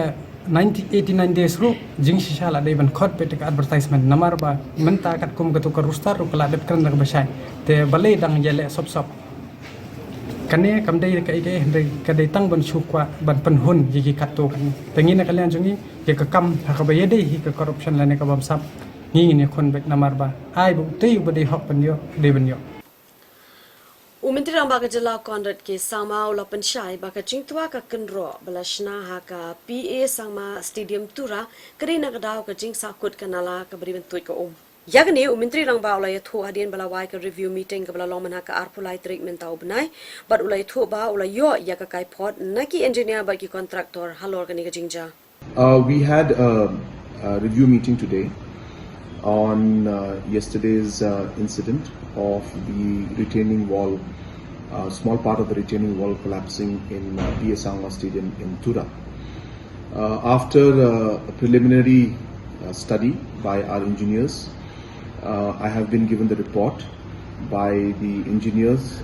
89 days ru jing shisha la dei ban khot pe ka advertisement namar ba menta kat kum ka to ka rustar ru kala det kan nak basai te balai dang yele sop kane kam dei ka ike hendai ka dei tang ban shukwa ban penhun yi kat to kan tengi na kalian jongi ye ka kam ka ba ye dei hi ka corruption la ne ka bam sap ngi ne kon bet namar ba ai bu tei bu dei hok ban yo dei ban yo Umentri rang baka jela konrat ke sama ula pensyai baka jingtua ka kenro balashna ha ka PA sama stadium tura kerina kadau ka jing sakut kanala ka beri bentuk ka Yagni umentri rang ba ulai thu hadien bala wai ka review meeting ka bala loman ha ka arpulai treatment tau benai but ulai thu ba ulai yo ya ka kai pot naki engineer ba ki contractor halor ka ni ka jingja We had a review meeting today on yesterday's incident of the retaining wall, small part of the retaining wall collapsing in PA Sangma Stadium in Tura. After a preliminary study by our engineers, I have been given the report by the engineers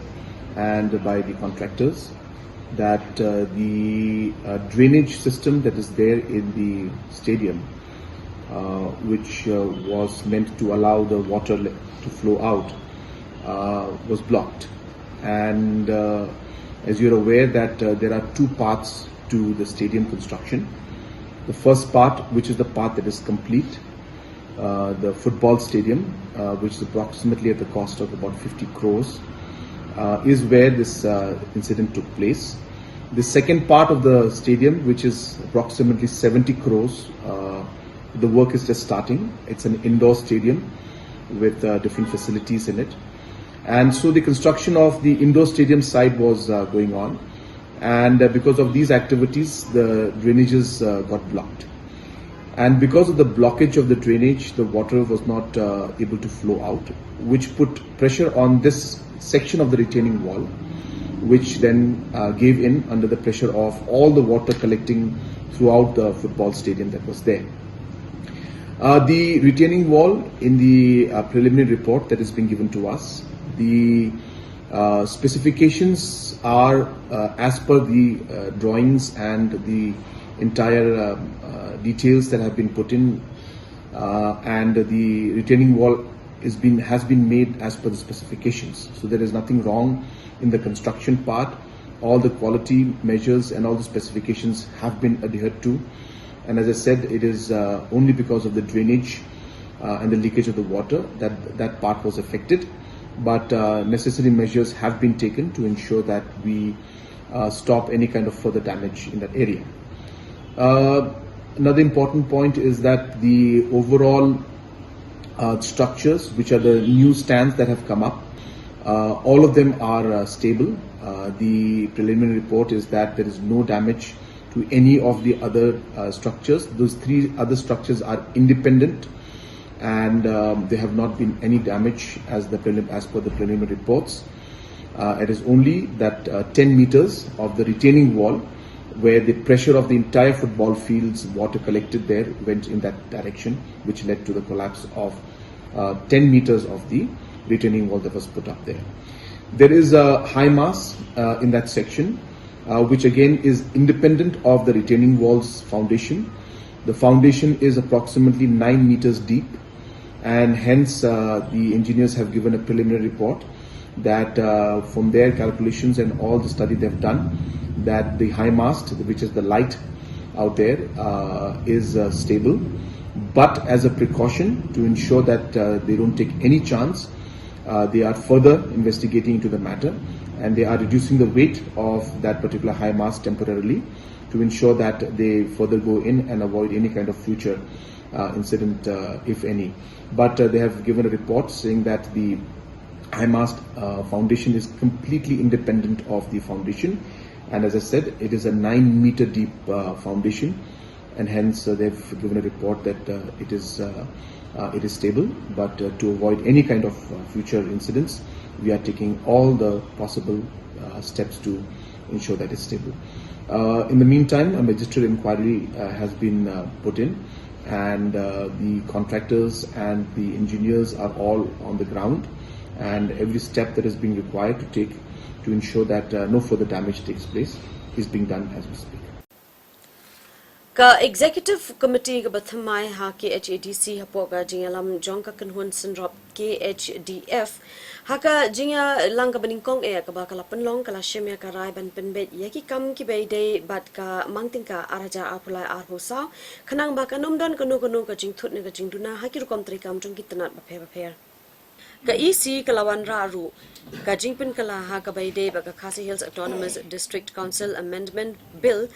and by the contractors that the drainage system that is there in the stadium, which was meant to allow the water to flow out, was blocked. And as you're aware that there are two parts to the stadium construction. The first part, which is the part that is complete, the football stadium, which is approximately at the cost of about 50 crores, is where this incident took place. The second part of the stadium, which is approximately 70 crores, the work is just starting. It's an indoor stadium with different facilities in it. And so the construction of the indoor stadium side was going on. And because of these activities, the drainages got blocked. And because of the blockage of the drainage, the water was not able to flow out, which put pressure on this section of the retaining wall, which then gave in under the pressure of all the water collecting throughout the football stadium that was there. The retaining wall, in the preliminary report that has been given to us, the specifications are as per the drawings and the entire details that have been put in, and the retaining wall has been made as per the specifications. So there is nothing wrong in the construction part. All the quality measures and all the specifications have been adhered to. And as I said, it is only because of the drainage and the leakage of the water that part was affected. But necessary measures have been taken to ensure that we stop any kind of further damage in that area. Another important point is that the overall structures, which are the new stands that have come up, all of them are stable. The preliminary report is that there is no damage to any of the other structures. Those three other structures are independent, and there have not been any damage as per the preliminary reports. It is only that 10 meters of the retaining wall where the pressure of the entire football field's water collected there went in that direction, which led to the collapse of 10 meters of the retaining wall that was put up there. There is a high mast in that section, which again is independent of the retaining wall's foundation. The foundation is approximately 9 meters deep, and hence the engineers have given a preliminary report that from their calculations and all the study they've done, that the high mast, which is the light out there, is stable. But as a precaution to ensure that they don't take any chance, they are further investigating into the matter, and they are reducing the weight of that particular high mast temporarily to ensure that they further go in and avoid any kind of future incident, if any. But they have given a report saying that the high mast foundation is completely independent of the foundation, and as I said, it is a 9 meter deep foundation, and hence they've given a report that it is stable. But to avoid any kind of future incidents, we are taking all the possible steps to ensure that it's stable. In the meantime, a magistrate inquiry has been put in, and the contractors and the engineers are all on the ground, and every step that is being required to take to ensure that no further damage takes place is being done as we speak. Ka Executive Committee ka bathamai ha KHADC hapo ka jingalam jong ka kanhun sinrop KHDF haka jinga lang ka baningkong ka ba kala penlong kala shemya ka rai ban penbet yaki kam ki beide bat ka mangting ka araja apulai arhosa kanang ba kanomdan kanu ka jingthut ne ka jingduna hakir kom trikam jong kitanat ba pher ka EC kalawan raru ka jingpin kala ha ka beide ba ka Khasi Hills Autonomous District Council Amendment Bill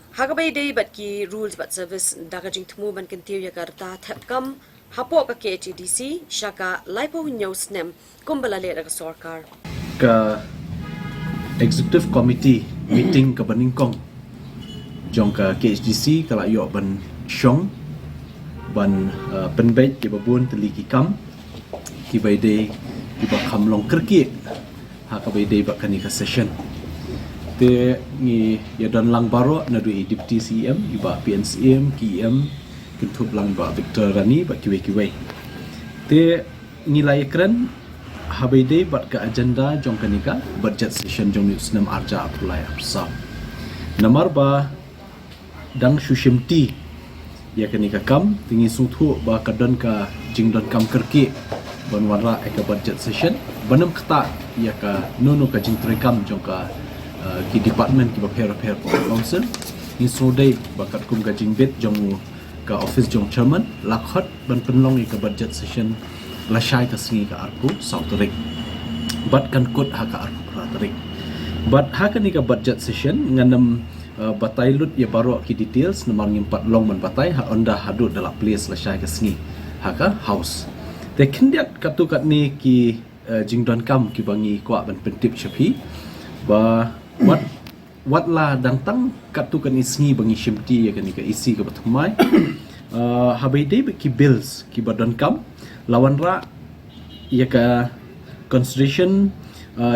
Hagabai day but ki rules but service dagajing tumu ban kentiu ya karta thapkam hapo ka KHDC shaka laipo news nem kumbala le ka sarkar ka executive committee meeting ka baningkong jong ka KHDC kala yo ban shong ban penbet ki babun teli ki kam ki bai day ki ba kham long kerki ha ka bai day ba kani ka session te ngi ya dan lang baro na du deputy CM iba PNCM KM kintup lang ba Victor Rani ba kiwe te ngi lai kran habai de bat ka agenda jong kanika budget session jong news nam arja apulai apsa namar ba dang shushimti ya kanika kam tingi suthu ba kadan ka jingdan kam kerki ban wara ka budget session banam kata ya ka nono ka jingtre kam jong ka ki department ki ba pher council ni sodai bakat kum ka jingbet jong ka office jong chairman lakhot ban penlong ka budget session la shai ka singi ka arku sauterik bat kan kut ha ka arku pratarik bat ha ka ni ka budget session nganam batai lut ya baro ki details namar ngimpat long man batai ha onda hadut dalam place la shai ka singi ha ka house te kindiat katu kat ni ki jingdon kam ki bangi kwa ban pentip chapi ba what la dantang katukan isngi bangi shimti ya kan ka isi ka batmai habai de ki bills ki badan kam lawan ra ya ka consideration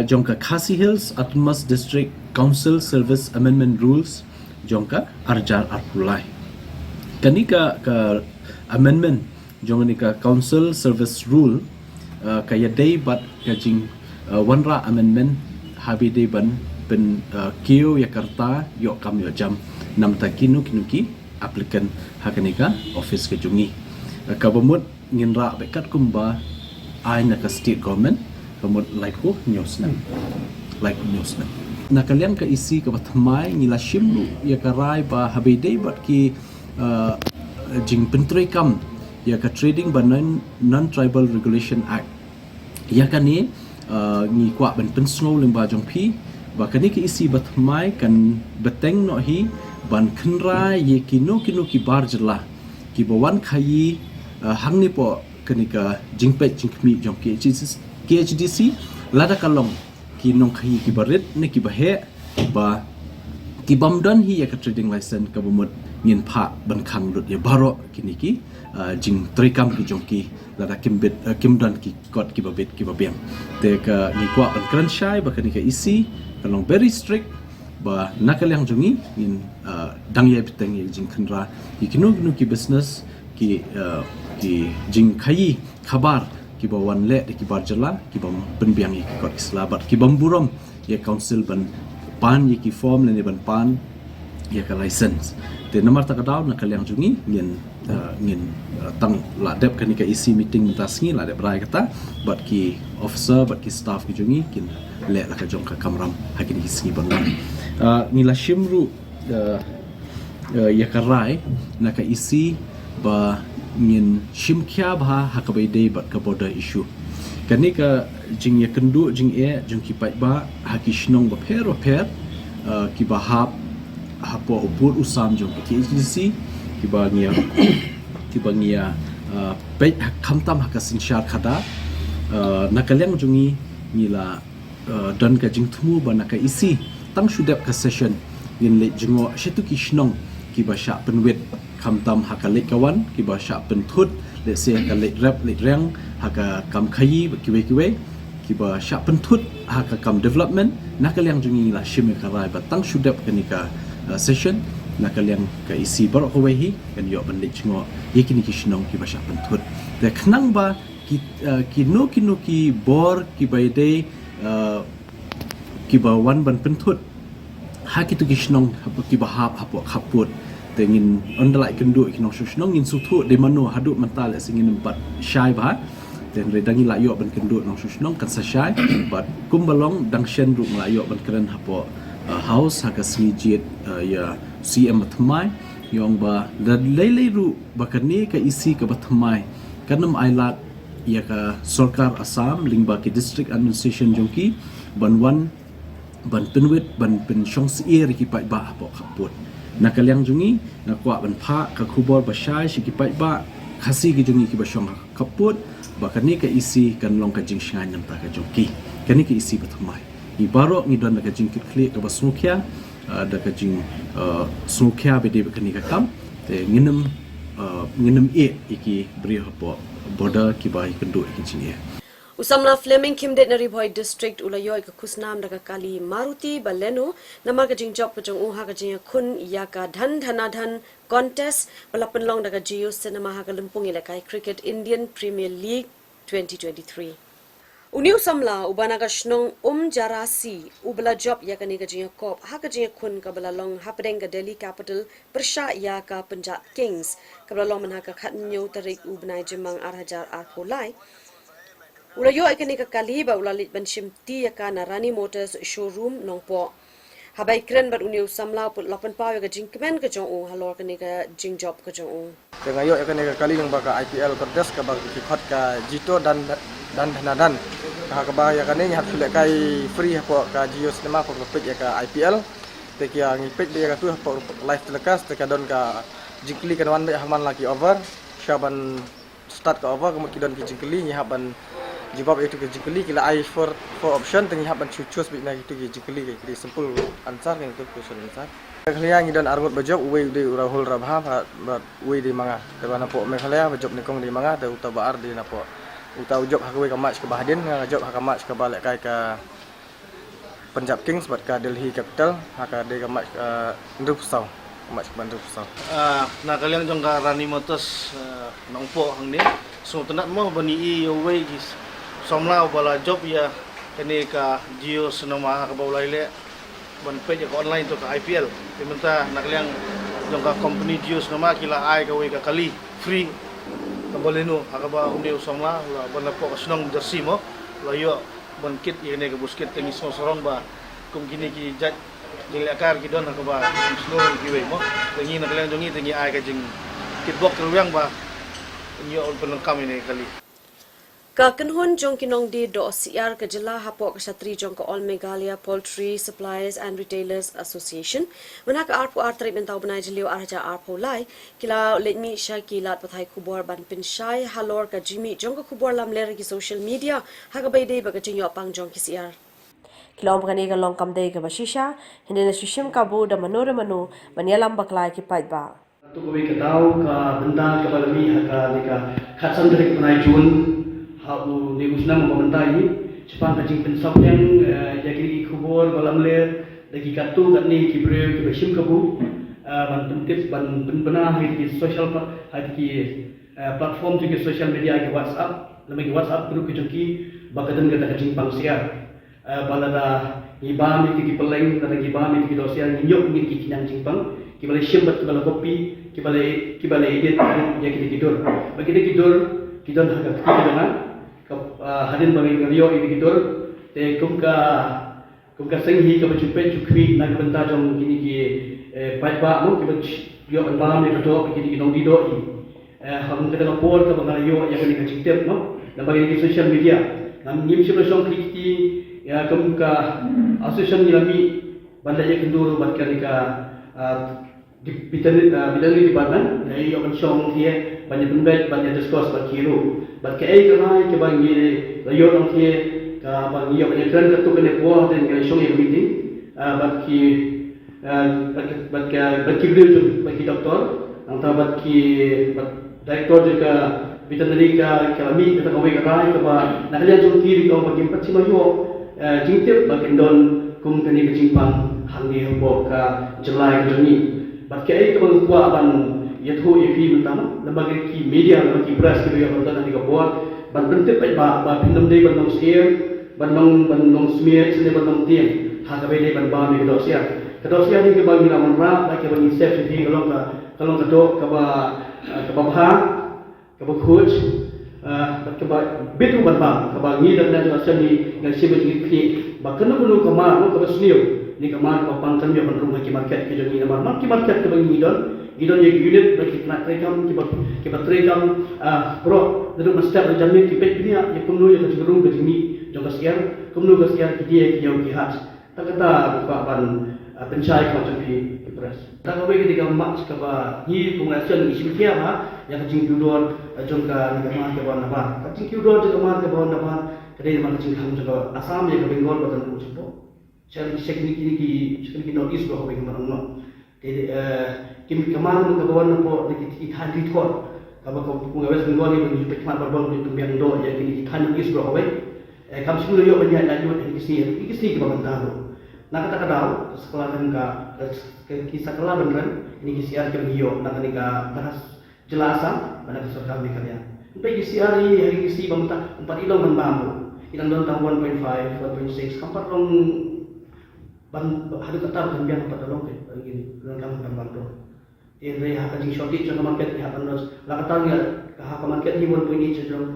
jong ka Khasi Hills Autonomous District Council Service Amendment Rules jong ka arjar arpulai kani ka amendment jong ni ka Council Service Rule kaya day bat ka jing wanra amendment habai de ban pen kio ya karta yo kam yo jam nam ta kinu ki applicant hakanika office ke jungi ka bamut nginra bekat kumba aina ka state government bamut like ko news na nakalian ka isi ka batmai ngila shim ya karai ba habidai bat ki jing pentrei kam ya ka trading ban non tribal regulation act ya kani ngi kwa ban pensngo lemba jong pi ba kani ki isi batmai kan beteng no hi ban khnra ye kino ki bar jela ki bawan khayi hangni po kani ka jingpe jingmi jong ki KHDC lada kalong ki nong khayi ki barit ne ki bahe ba ki bamdan hi ya ka trading license ka bumut ngin pha ban khang lut ya baro kini ki jing trikam ki jongki lada kimdan ki kot ki babet ki babiang te ka ni kwa ban kran shai ba kani ka isi kalong very strict ba nakalyang jongi in dangye bitang ye jing khanra ki kinu ki business ki jing khayi khabar ki ba wan le ki bar jala ki bam penbiang ki kot islabat ki bam buram ye council ban pan ye ki form le ban pan ye ka license te nomor tak daw na kalyang jungi ngin tang la dep kan ka isi meeting mentasngi la dep rai kata bat ki officer bat ki staff ki jungi kin le la ka jong ka kamram hakin ki singi ban ni la shimru ye ka rai na ka isi ba ngin shimkya ba hakabai dei bat ka border issue kani ka jing ye kendu jing jung ki pai ba hakishnong ba per ki ba hap hapo upur usam jong ki HDC ki ba ngia pe khamtam hakasin shar khada nakalyang jungi nila dan ka jing thumu ba naka isi tang shudap ka session yin le jingo shetu ki shnong ki ba sha penwet khamtam hakalik kawan ki ba sha penthut le se ka le rap le rang haka kam khayi kiwe ki ba sha penthut haka kam development nakalyang jungi la shime karai ba tang shudap kanika session nakalyang ka isi bar ko wehi kan yo ban le chingo yekini ki shnong ki ba sha penthut de khnang ba ki no ki bor ki ba de ki ba wan ban penthut hakitu ki shnong ki ba hapo khaput tengin ondalai kendu ki no shnong in suthu de mano hadu mental singin empat shai ba dan redangi la yo ban kendu no shnong kan sa shai but kumbalong dang shen ru la yo ban kren hapo house haka smijit ya CM thmai yong ba da lei ru bakani ka isi ka bathmai kanam ailat ya ka sarkar Assam lingba ki district administration jongki banwan ban penwit ban pen shong sier ki pai ba hapo khaput nakalyang jungi na kwa ban pha ka khubor ba shai shi ki pai ba khasi ki jungi ki ba shong khaput bakani ka isi kan long ka jing shngan nam ta ka jongki kani ka isi bathmai i baro ni don ka jing kit khle ka ba smukhya da ka jing smukhya be de ka ni ka kam te nginam iki bri hapo border ki ba ikendu iki jing Usamla Fleming Kimdet na Riboy District ulayoy ka kusnam daga kali Maruti Baleno namar ka jing job ka jong uha ka jing kun ya ka dhan contest balapan long daga Geo Cinema ha ka lumpung ilakai Cricket Indian Premier League 2023. Uniu samla ubana ka shnong jarasi ubala job ya ka ni ka jing kop ha ka jing kun ka balalong hapdeng ka Delhi Capital persha ya ka Punjab Kings ka balalong man ha ka khatnyo tarik ubnai jimang 8,000 arpolai ulayo ikani ka kaliba ulalit banshim ti ka Narani Motors showroom nongpo habai kren bat uniu samla put lapan pawe ka jingkmen ka jong halor kani ka jing job ka jong tengayo ikani ka kali nang baka IPL contest ka bag khot ka jito dan dhanadan ka ka ba ya kani hat sule kai free hapo ka Geo Cinema ko pet ya ka IPL te kia ngipet dia ka tu hapo live telecast te ka don ka jingkli kan wan be haman lagi over shaban start ka over kemudian don ki jingkli nyaban jawab itu ke jikeli kila I for option tengi haban choose bit na itu ke jikeli ke kiri simple answer yang itu question answer Meghalaya ngidan argut bajok uwe de urahul rabha bat uwe de manga te bana po Meghalaya bajok nikong de manga te uta baar de na po uta ujok hakwe ka match ke bahadin ngajok haka match ke balik kai ka Punjab Kings bat ka Delhi Capital haka de ka match Ndrupsau match ke Ndrupsau na kalian jong ka Rani Motors nongpo hang ni so tenat mo bani I uwe gis somla bala job ya kini ka Geo Cinema ka baulai le ban page ka online to ka IPL dimenta nakliang jong ka company Geo Cinema kila ai ka we ka kali free ka boleno ka ba uneu somla la ban po ka snong jersey mo la yo ban kit yene ka busket tengi sorong ba kum kini ki jaj dile akar ki don ka ba snong ki we mo tengi nakliang jongi tengi ai ka jing kit bok ruang ba nyo on penengkam ini kali Ka kanhon jong kinong di do CR ka jila hapo ka Shatri jong ka All Meghalaya Poultry Suppliers and Retailers Association mana ka arpo artri bentaw banai jiliw arja arpo lai kila letmi sha kilat pathai Khubor ban pin shai halor ka Jimmy jong ka Khubor lam ler ki social media ha ka bai dei ba ka jing yo pang jong ki CR Kilom kani ka long kam dei ka basisha hindi na shishim ka bu da manura manu banyalam baklai ki pai ba Tukuwi katau ka benda kabalami haka nika khatsan dari penai jun hau ni usna membentai Jepang kajing pensap yang jadi Khubor balamle lagi katu kat ni kibre kibesim kabu ban pentip ban penpena di social di platform juga social media ke WhatsApp lemagi WhatsApp group kejengki bakadan kata kajing pangsia balada ibam iki peleng kata ibam iki dosial nyok ni kinyang jingpang kibale shimbat kibale kopi kibale edit ya kita tidur bagi kita tidur kita harga kita dengan hadin bagi rio ini tidur te kumka senghi ka bajupet jukwi na benta jom kini ki pajba mo ki yo albam ni to kini ki dong dido i ham ka dalam por ka bang rio ya kini ka citep no dan bagi di social media nam nim sibra song kriti ya kumka association ni lami banda ya kenduru batkan ka bidang department dari yang song dia banyak pembet banyak discuss berkiru berkai kenai ke bagi rayo orang dia ke bagi yang banyak keren tu kena buah dan ke song yang meeting bagi beliau bagi doktor antara bagi direktor juga veterinary ke kami kita kawai kenai ke bagi nak lihat jom kiri kau bagi empat cima yo jingtip bagi don kum kini kejimpang hangi hubok ke jelai ke joni Bakai itu kuat ban yaitu EP mentama lembaga ki media lembaga press kita yang berada di Khubor ban bentuk ba pinam dei ban nong share ban nong smear sini ban nong tiang ha ka dei ban ba ni dosia ni ke bagi nama ra ba ke bagi save di kalau ka do ka ba bha ka ba coach ka ba bitu ban ba ka ba ni dan dosia ni ngai sibat ni ba kena bulu ka ma ka ba sniu ni kamar papangkan dia rumah ki market ke jadi nama ki market ke bagi gidon ye unit bagi nak rekam ki batrekam pro dadu master jamin ki pet dunia ye kumnu ye kajurung ke jimi jong kasian kumnu kasian ki dia ki yau ki hat tak kata buka ban pencai ka macam ki press tak kau ketika mak ke ba ni pengajian isi kia ha yang kajing kudor jong ka ni kamar ke ban apa kajing kudor je kamar ke ban apa kedai mana kajing kham juga asam ye ke bengal batan ku cepo Saya sekni kini notice bahawa bagaimana no. Jadi kini kemarin ke bawah nampak di handi thor. Kalau kau mengawal Bengal ni bagi pekman berbang di tumbiang do ya kini handi notice bahawa kami semua yo banyak lagi yang kisi ke bawah tahu. Nak kata sekolah dan kisah kelah beneran ini kisi ar kami yo nak nika bahas jelasan pada kesor kami kalian. Sampai kisi hari kisi bangta 4 ilong menbambu. Ilang don tahun 1.5, 1.6, kampat long hari kata berbiang pada long ke begini dalam bantu. Ini hak kajing shortage jangka market hak terus. Lah kata ni hak market ni 1.8 jam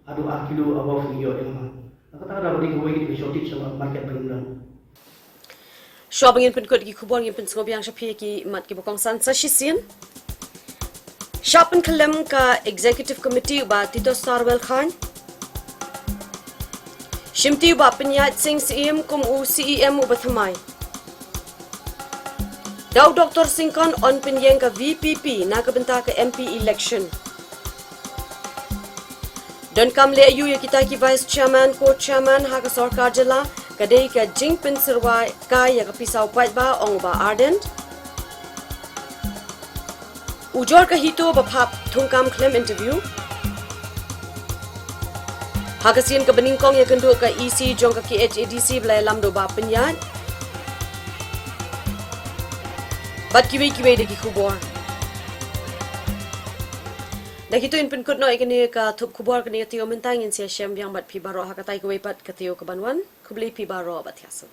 adu kilo above yo yang. Lah kata ada bagi kau ini shortage jangka market benar. Shopping in Pinkot ki Khubor in Pinsco biang shapi ki mat ki bokong san sa shisin. Shopping kalam ka executive committee ba Tito Sarwell Khan. Shimti ba Pinyat Singh CM kum u CEM u bathamai. Daw Dr. Singkon on pinyeng ka VPP na kabenta ka MP election. Don kam le yu kita ki vice chairman co-chairman ha ka sarkar jala kadai ka jingpin sirwa ka ya ka pisaw pat ba ong ba ardent. Ujor ka hito ba phap thungkam claim interview. Hakasin ka beningkong ya kendo ka EC jong ka KHADC blay lamdo ba penyat. Bat kiwi de ki Khubor. Nakito in Pinkot no ikani ka thup Khubor kani Taiew mentang in sia syam yang bat pi baro hakatai ko pat ka Taiew ka banwan kubli pi baro bat yaso.